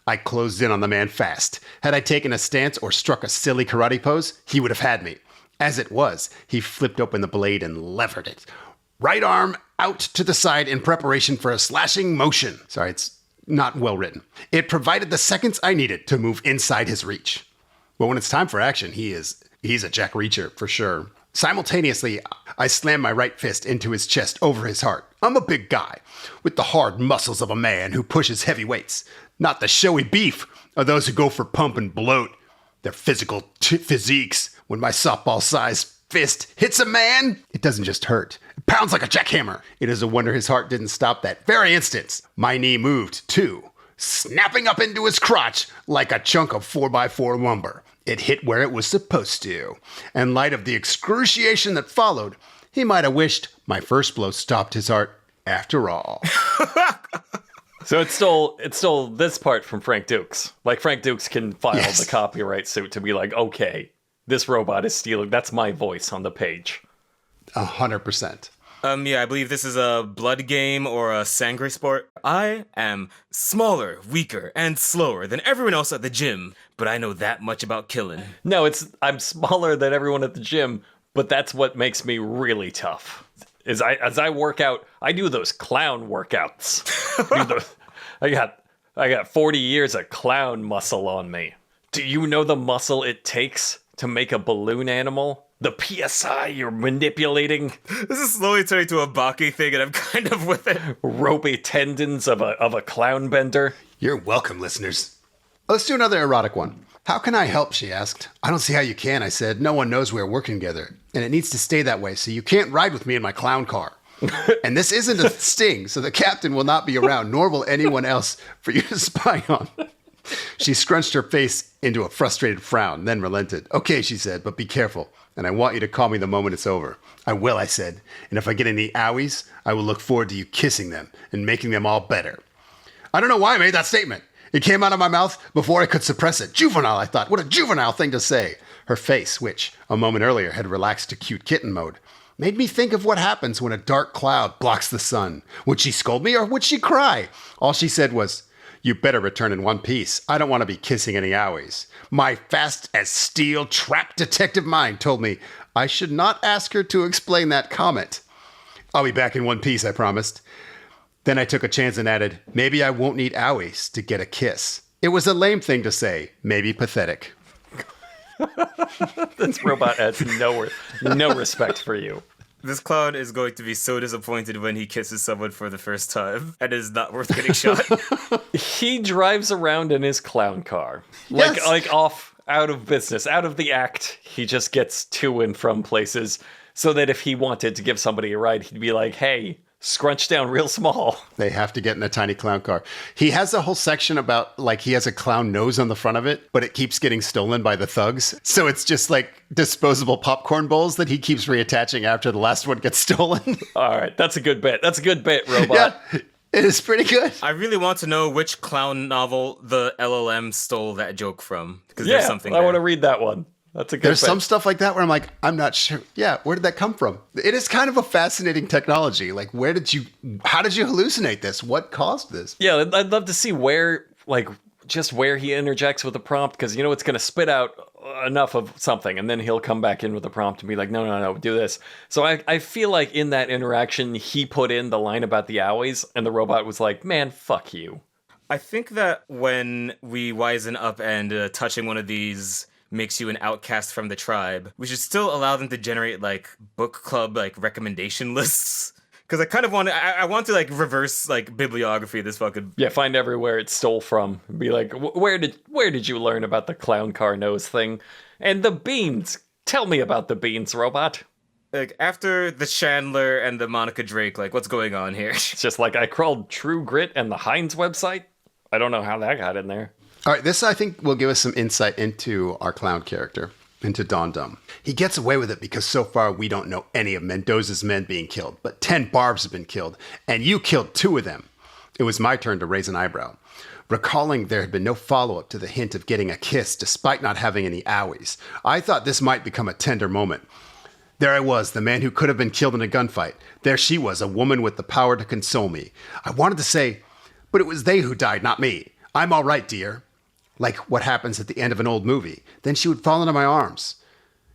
I closed in on the man fast. Had I taken a stance or struck a silly karate pose, he would have had me. As it was, he flipped open the blade and levered it. Right arm out to the side in preparation for a slashing motion. Sorry, it's not well written. It provided the seconds I needed to move inside his reach. But when it's time for action, he's a Jack Reacher for sure. Simultaneously, I slammed my right fist into his chest over his heart. I'm a big guy with the hard muscles of a man who pushes heavy weights, not the showy beef of those who go for pump and bloat. Their physical physiques. When my softball-sized fist hits a man, it doesn't just hurt. It pounds like a jackhammer. It is a wonder his heart didn't stop that very instant. My knee moved, too, snapping up into his crotch like a chunk of 4x4 lumber. It hit where it was supposed to. In light of the excruciation that followed, he might have wished my first blow stopped his heart after all.
So it stole this part from Frank Dukes. Like Frank Dukes can file
Yes.
the copyright suit to be like, okay, this robot is stealing. That's my voice on the page.
100%.
Yeah, I believe this is a blood game or a sangre sport. I am smaller, weaker, and slower than everyone else at the gym, but I know that much about killing.
No, I'm smaller than everyone at the gym, but that's what makes me really tough. As I work out, I do those clown workouts. I got 40 years of clown muscle on me. Do you know the muscle it takes to make a balloon animal? The PSI you're manipulating?
This is slowly turning to a Baki thing, and I'm kind of with it.
Ropey tendons of a clown bender?
You're welcome, listeners. Let's do another erotic one. How can I help, she asked. I don't see how you can, I said. No one knows we're working together, and it needs to stay that way, so you can't ride with me in my clown car. And this isn't a sting, so the captain will not be around, nor will anyone else for you to spy on. She scrunched her face into a frustrated frown, then relented. Okay, she said, but be careful, and I want you to call me the moment it's over. I will, I said, and if I get any owies, I will look forward to you kissing them and making them all better. I don't know why I made that statement. It came out of my mouth before I could suppress it. Juvenile, I thought. What a juvenile thing to say. Her face, which a moment earlier had relaxed to cute kitten mode, made me think of what happens when a dark cloud blocks the sun. Would she scold me or would she cry? All she said was, you better return in one piece. I don't want to be kissing any owies. My fast as steel trap detective mind told me I should not ask her to explain that comment. I'll be back in one piece, I promised. Then I took a chance and added, maybe I won't need owies to get a kiss. It was a lame thing to say, maybe pathetic.
This robot has no respect for you.
This clown is going to be so disappointed when he kisses someone for the first time, and it is not worth getting shot.
He drives around in his clown car.
Yes.
Like off, out of business, out of the act. He just gets to and from places so that if he wanted to give somebody a ride, he'd be like, hey, scrunch down real small.
They have to get in a tiny clown car. He has a whole section about, like, he has a clown nose on the front of it, but it keeps getting stolen by the thugs. So it's just like disposable popcorn bowls that he keeps reattaching after the last one gets stolen.
All right, that's a good bit. That's a good bit, robot.
Yeah, it is pretty good.
I really want to know which clown novel the LLM stole that joke from, because there's something
I
there.
want to read that one. That's a good
There's
bit.
some stuff like that where I'm like, I'm not sure. Yeah, where did that come from? It is kind of a fascinating technology. Like, how did you hallucinate this? What caused this?
Yeah, I'd love to see where he interjects with a prompt, because it's going to spit out enough of something, and then he'll come back in with a prompt and be like, no, do this. So I feel like in that interaction, he put in the line about the owies, and the robot was like, man, fuck you.
I think that when we wisen up and touching one of these makes you an outcast from the tribe, we should still allow them to generate like book club like recommendation lists. Because I kind of want to, I want to like reverse like bibliography of this fucking.
Yeah, find everywhere it stole from. Be like, where did you learn about the clown car nose thing? And the beans. Tell me about the beans, robot.
Like after the Chandler and the Monica Drake, like what's going on here?
It's just like I crawled True Grit and the Heinz website. I don't know how that got in there.
All right, this I think will give us some insight into our clown character, into Don Dum. He gets away with it because so far we don't know any of Mendoza's men being killed, but 10 barbs have been killed, and you killed 2 of them. It was my turn to raise an eyebrow, recalling there had been no follow-up to the hint of getting a kiss despite not having any owies. I thought this might become a tender moment. There I was, the man who could have been killed in a gunfight. There she was, a woman with the power to console me. I wanted to say, but it was they who died, not me. I'm all right, dear. Like what happens at the end of an old movie. Then she would fall into my arms.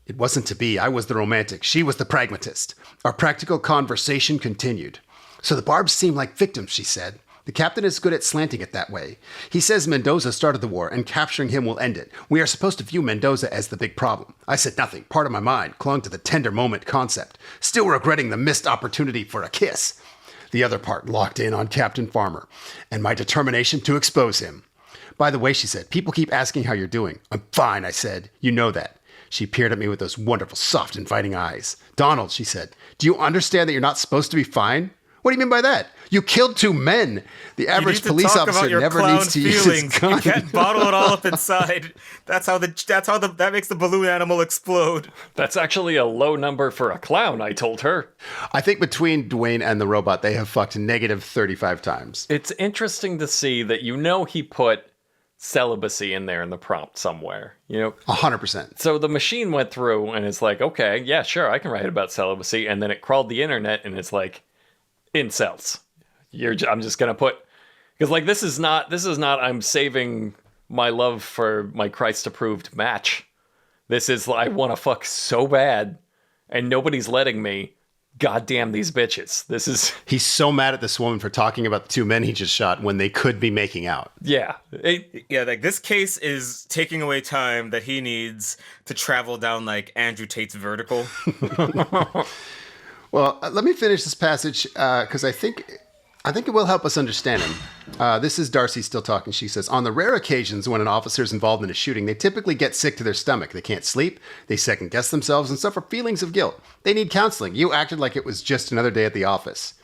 It wasn't to be. I was the romantic. She was the pragmatist. Our practical conversation continued. So the barbs seem like victims, she said. The captain is good at slanting it that way. He says Mendoza started the war, and capturing him will end it. We are supposed to view Mendoza as the big problem. I said nothing. Part of my mind clung to the tender moment concept, still regretting the missed opportunity for a kiss. The other part locked in on Captain Farmer, and my determination to expose him. By the way, she said, people keep asking how you're doing. I'm fine, I said. You know that. She peered at me with those wonderful, soft, inviting eyes. Donald, she said, do you understand that you're not supposed to be fine? What do you mean by that? You killed 2 men. The average
You need to
police
talk
officer
about your
never
clown
needs to use
feelings.
his gun.
You can't bottle it all up inside. That makes the balloon animal explode.
That's actually a low number for a clown, I told her.
I think between Duane and the robot, they have fucked negative 35 times.
It's interesting to see that he put celibacy in there in the prompt somewhere,
100%.
So the machine went through and it's like, okay, yeah, sure, I can write about celibacy. And then it crawled the internet and it's like, incels. I'm just gonna put, because like this is not I'm saving my love for my Christ approved match. This is I want to fuck so bad, and nobody's letting me. Goddamn these bitches. This is.
He's so mad at this woman for talking about the 2 men he just shot when they could be making out.
Yeah.
Like this case is taking away time that he needs to travel down like Andrew Tate's vertical.
Well, let me finish this passage because I think it will help us understand him. This is Darcy still talking. She says, on the rare occasions when an officer is involved in a shooting, they typically get sick to their stomach. They can't sleep. They second guess themselves and suffer feelings of guilt. They need counseling. You acted like it was just another day at the office.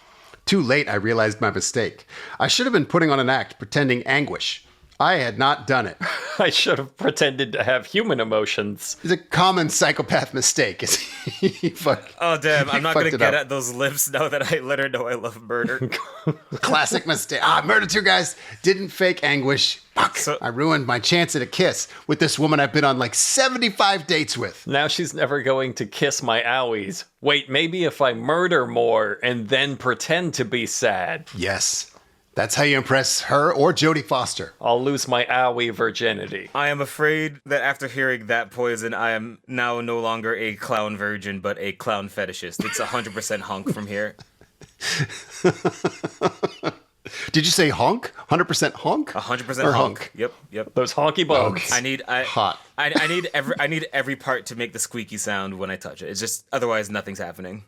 Too late, I realized my mistake. I should have been putting on an act, pretending anguish. I had not done it.
I should have pretended to have human emotions.
It's a common psychopath mistake.
Oh, damn. I'm not going to get at those lips now that I let her know I love murder.
Classic mistake. Murder 2 guys. Didn't fake anguish. Fuck. So, I ruined my chance at a kiss with this woman I've been on like 75 dates with.
Now she's never going to kiss my owies. Wait, maybe if I murder more and then pretend to be sad.
Yes. That's how you impress her or Jodie Foster.
I'll lose my owie virginity.
I am afraid that after hearing that poison, I am now no longer a clown virgin, but a clown fetishist. It's 100% honk from here.
Did you say honk? 100% honk?
100% honk. Yep.
Those honky bones.
Hot.
I need every part to make the squeaky sound when I touch it. It's just, otherwise nothing's happening.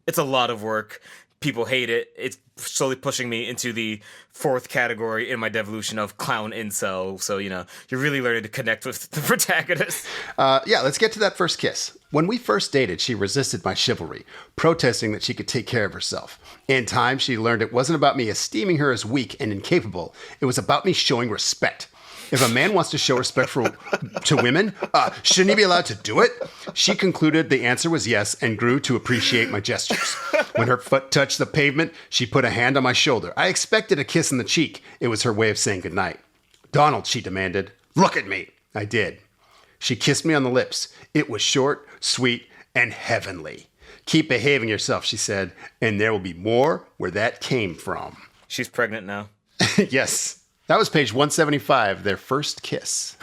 It's a lot of work. People hate it. It's slowly pushing me into the 4th category in my devolution of clown incel. So, you're really learning to connect with the protagonist.
Let's get to that first kiss. When we first dated, she resisted my chivalry, protesting that she could take care of herself. In time, she learned it wasn't about me esteeming her as weak and incapable. It was about me showing respect. If a man wants to show respect to women, shouldn't he be allowed to do it? She concluded the answer was yes and grew to appreciate my gestures. When her foot touched the pavement, she put a hand on my shoulder. I expected a kiss in the cheek. It was her way of saying goodnight. Donald, she demanded, look at me. I did. She kissed me on the lips. It was short, sweet, and heavenly. Keep behaving yourself, she said, and there will be more where that came from.
She's pregnant now.
Yes. That was page 175, their first kiss.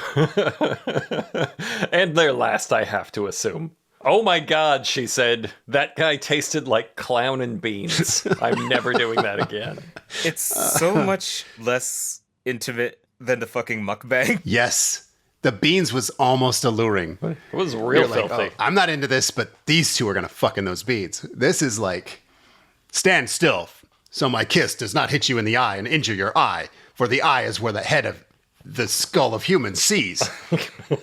And their last, I have to assume. Oh my God, she said, that guy tasted like clown and beans. I'm never doing that again.
It's so much less intimate than the fucking mukbang.
Yes. The beans was almost alluring.
It was real filthy.
Like, I'm not into this, but these 2 are going to fuck in those beans. This is like, stand still so my kiss does not hit you in the eye and injure your eye. For the eye is where the head of the skull of humans sees.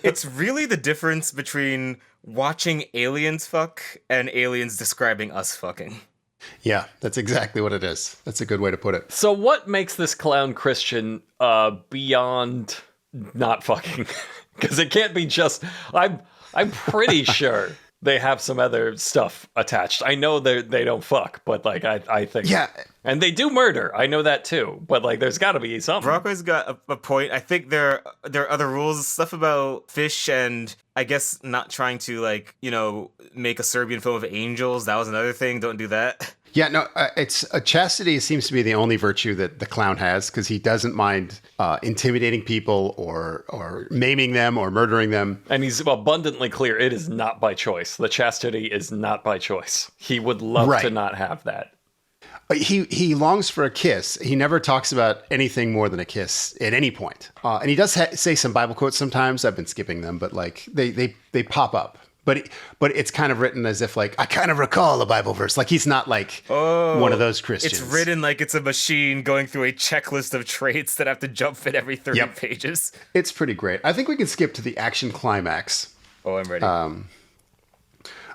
It's really the difference between watching aliens fuck and aliens describing us fucking.
Yeah, that's exactly what it is. That's a good way to put it.
So what makes this clown Christian beyond not fucking? Because it can't be just... I'm pretty sure they have some other stuff attached. I know they don't fuck, but like I think...
Yeah.
And they do murder. I know that too. But like there's got to be something.
Broccoli's got a point. I think there are other rules, stuff about fish, and I guess not trying to make a Serbian film of angels. That was another thing. Don't do that.
Yeah, no, it's chastity seems to be the only virtue that the clown has because he doesn't mind intimidating people or maiming them or murdering them.
And he's abundantly clear. It is not by choice. The chastity is not by choice. He would love to not have that.
He longs for a kiss. He never talks about anything more than a kiss at any point. And he does say some Bible quotes sometimes. I've been skipping them, but like they pop up. But it's kind of written as if like I kind of recall a Bible verse. Like he's not like one of those Christians.
It's written like it's a machine going through a checklist of traits that have to jump fit every 30 pages.
It's pretty great. I think we can skip to the action climax.
Oh, I'm ready.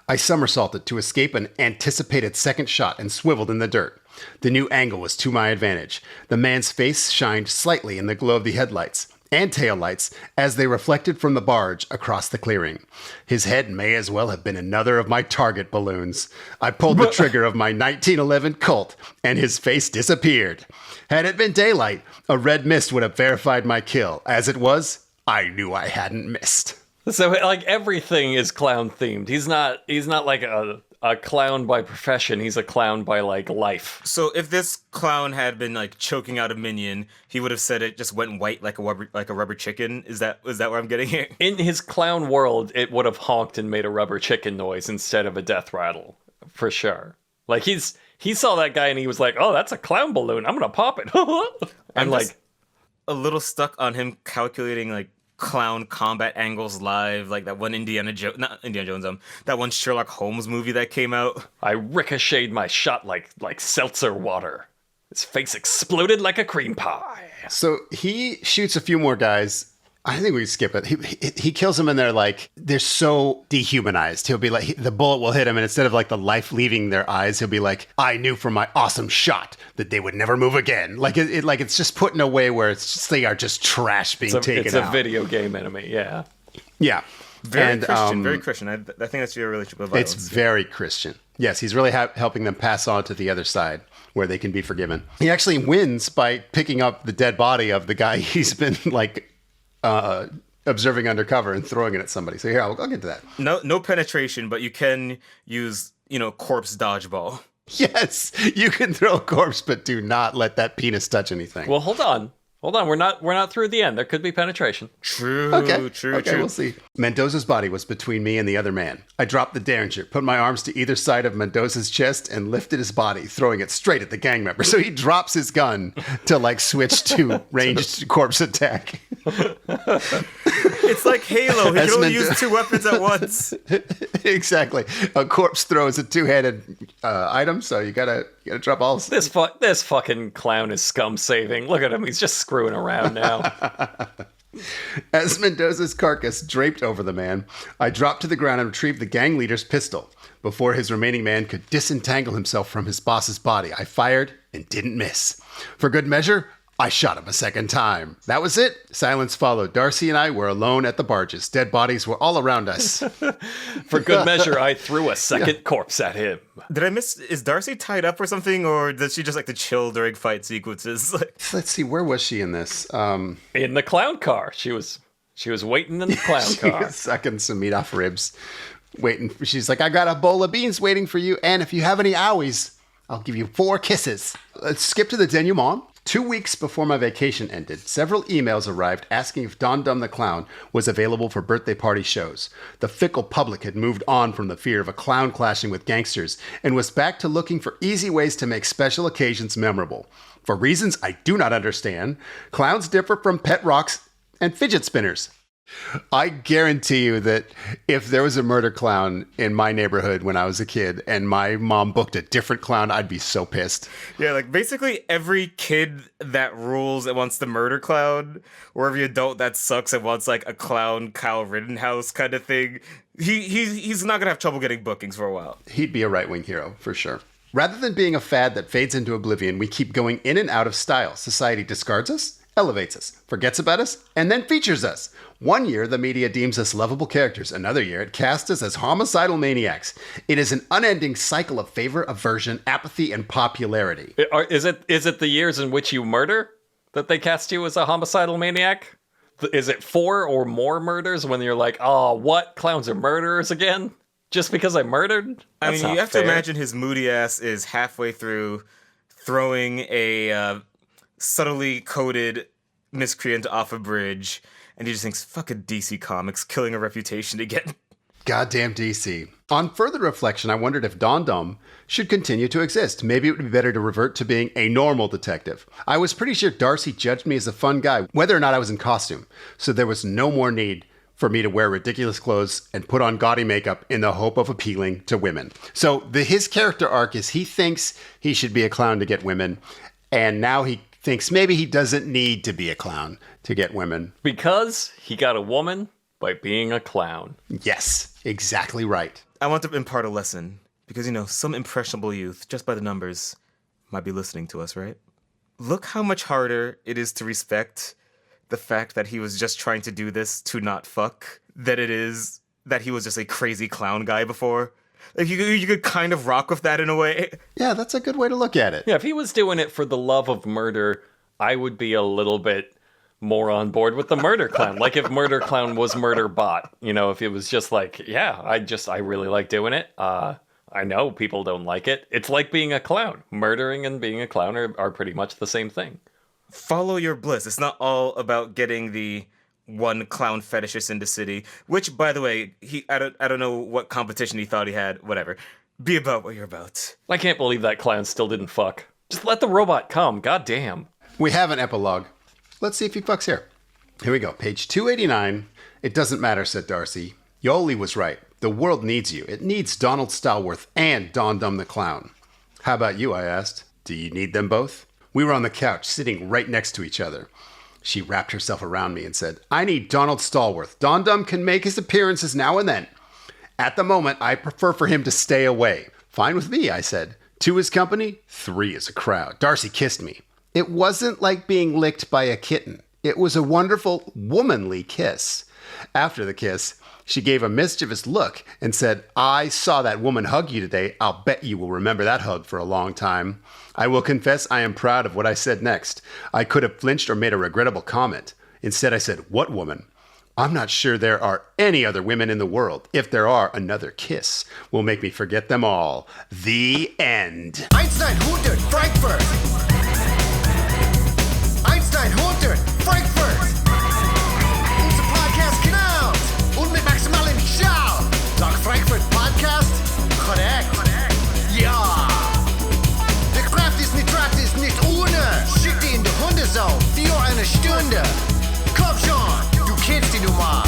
I somersaulted to escape an anticipated second shot and swiveled in the dirt. The new angle was to my advantage. The man's face shined slightly in the glow of the headlights and taillights as they reflected from the barge across the clearing. His head may as well have been another of my target balloons. I pulled the trigger of my 1911 Colt, and his face disappeared. Had it been daylight, a red mist would have verified my kill. As it was, I knew I hadn't missed.
So like everything is clown themed. He's not like a clown by profession. He's a clown by like life.
So if this clown had been like choking out a minion, he would have said it just went white like a rubber chicken. Is that what I'm getting here?
In his clown world, it would have honked and made a rubber chicken noise instead of a death rattle, for sure. Like he saw that guy and he was like, "Oh, that's a clown balloon. I'm gonna pop it." And
I'm
like
just a little stuck on him calculating like clown combat angles live, like that one that one Sherlock Holmes movie that came out.
I ricocheted my shot like seltzer water. His face exploded like a cream pie.
So he shoots a few more guys. I think we can skip it. He kills them and they're so dehumanized. He'll be like, the bullet will hit him, and instead of like the life leaving their eyes, he'll be like, I knew from my awesome shot that they would never move again. Like it's just put in a way where it's just, they are just trash being taken out.
It's a video game enemy, yeah.
Yeah.
Very Christian. I think that's your relationship with violence.
It's very Christian. Yes, he's really helping them pass on to the other side where they can be forgiven. He actually wins by picking up the dead body of the guy he's been like observing undercover and throwing it at somebody. So here, I'll get to that.
No penetration, but you can use, corpse dodgeball.
Yes, you can throw a corpse, but do not let that penis touch anything.
Well, hold on. We're not through the end. There could be penetration.
True.
Okay, we'll see. Mendoza's body was between me and the other man. I dropped the Derringer, put my arms to either side of Mendoza's chest, and lifted his body, throwing it straight at the gang member. So he drops his gun to like switch to ranged corpse attack.
It's like Halo. He can only use two weapons at once.
Exactly. A corpse throws a two-handed item, so you gotta drop all.
This fucking clown is scum saving. Look at him. He's just screwing around now.
As Mendoza's carcass draped over the man, I dropped to the ground and retrieved the gang leader's pistol. Before his remaining man could disentangle himself from his boss's body, I fired and didn't miss. For good measure, I shot him a second time. That was it. Silence followed. Darcy and I were alone at the barges. Dead bodies were all around us.
For good measure, I threw a second corpse at him.
Did I miss? Is Darcy tied up or something, or does she just like to chill during fight sequences?
Let's see. Where was she in this?
In the clown car. She was waiting in the clown car.
Sucking some meat off ribs. Waiting. She's like, I got a bowl of beans waiting for you, and if you have any owies, I'll give you 4 kisses. Let's skip to the denouement. 2 weeks before my vacation ended, several emails arrived asking if Don Dum the Clown was available for birthday party shows. The fickle public had moved on from the fear of a clown clashing with gangsters and was back to looking for easy ways to make special occasions memorable. For reasons I do not understand, clowns differ from pet rocks and fidget spinners. I guarantee you that if there was a murder clown in my neighborhood when I was a kid and my mom booked a different clown, I'd be so pissed.
Yeah, like basically every kid that rules and wants the murder clown, or every adult that sucks and wants like a clown Kyle Rittenhouse kind of thing, he's not gonna have trouble getting bookings for a while.
He'd be a right-wing hero, for sure. Rather than being a fad that fades into oblivion, we keep going in and out of style. Society discards us, elevates us, forgets about us, and then features us. One year, the media deems us lovable characters. Another year, it casts us as homicidal maniacs. It is an unending cycle of favor, aversion, apathy, and popularity.
Is it the years in which you murder that they cast you as a homicidal maniac? Is it 4 or more murders when you're like, oh, what? Clowns are murderers again? Just because I murdered? That's
you have
fair.
to imagine his moody ass is halfway through throwing a subtly coded miscreant off a bridge, and he just thinks, fucking DC Comics, killing a reputation again.
Goddamn DC. On further reflection, I wondered if Don Dum should continue to exist. Maybe it would be better to revert to being a normal detective. I was pretty sure Darcy judged me as a fun guy, whether or not I was in costume, so there was no more need for me to wear ridiculous clothes and put on gaudy makeup in the hope of appealing to women. So his character arc is he thinks he should be a clown to get women, and now he thinks maybe he doesn't need to be a clown to get women.
Because he got a woman by being a clown.
Yes, exactly right.
I want to impart a lesson, because, some impressionable youth, just by the numbers, might be listening to us, right? Look how much harder it is to respect the fact that he was just trying to do this to not fuck than it is that he was just a crazy clown guy before. Like, you could kind of rock with that in a way.
Yeah, that's a good way to look at it.
Yeah, if he was doing it for the love of murder, I would be a little bit more on board with the murder clown. Like if murder clown was murder bot, you know, if it was just like, yeah, I really like doing it. I know people don't like it. It's like being a clown. Murdering and being a clown are pretty much the same thing.
Follow your bliss. It's not all about getting the one clown fetishist in the city, which, by the way, I don't know what competition he thought he had. Whatever. Be about what you're about.
I can't believe that clown still didn't fuck. Just let the robot come. God damn.
We have an epilogue. Let's see if he fucks here. Here we go. Page 289. It doesn't matter, said Darcy. Yoli was right. The world needs you. It needs Donald Stallworth and Don Dum the Clown. How about you, I asked. Do you need them both? We were on the couch, sitting right next to each other. She wrapped herself around me and said, I need Donald Stallworth. Don Dum can make his appearances now and then. At the moment, I prefer for him to stay away. Fine with me, I said. 2 is company, 3 is a crowd. Darcy kissed me. It wasn't like being licked by a kitten. It was a wonderful, womanly kiss. After the kiss, she gave a mischievous look and said, I saw that woman hug you today. I'll bet you will remember that hug for a long time. I will confess I am proud of what I said next. I could have flinched or made a regrettable comment. Instead, I said, what woman? I'm not sure there are any other women in the world. If there are, another kiss will make me forget them all. The end.
100 Frankfurt. 100 Frankfurt. Unser Podcast genau. Und mit maximalen Schau. Sag Frankfurt Podcast. Korrekt. Ja. Der Kraft ist nicht ohne. Schick die in die Hundesau. 4 eine Stunde. Komm schon, du kennst die Nummer.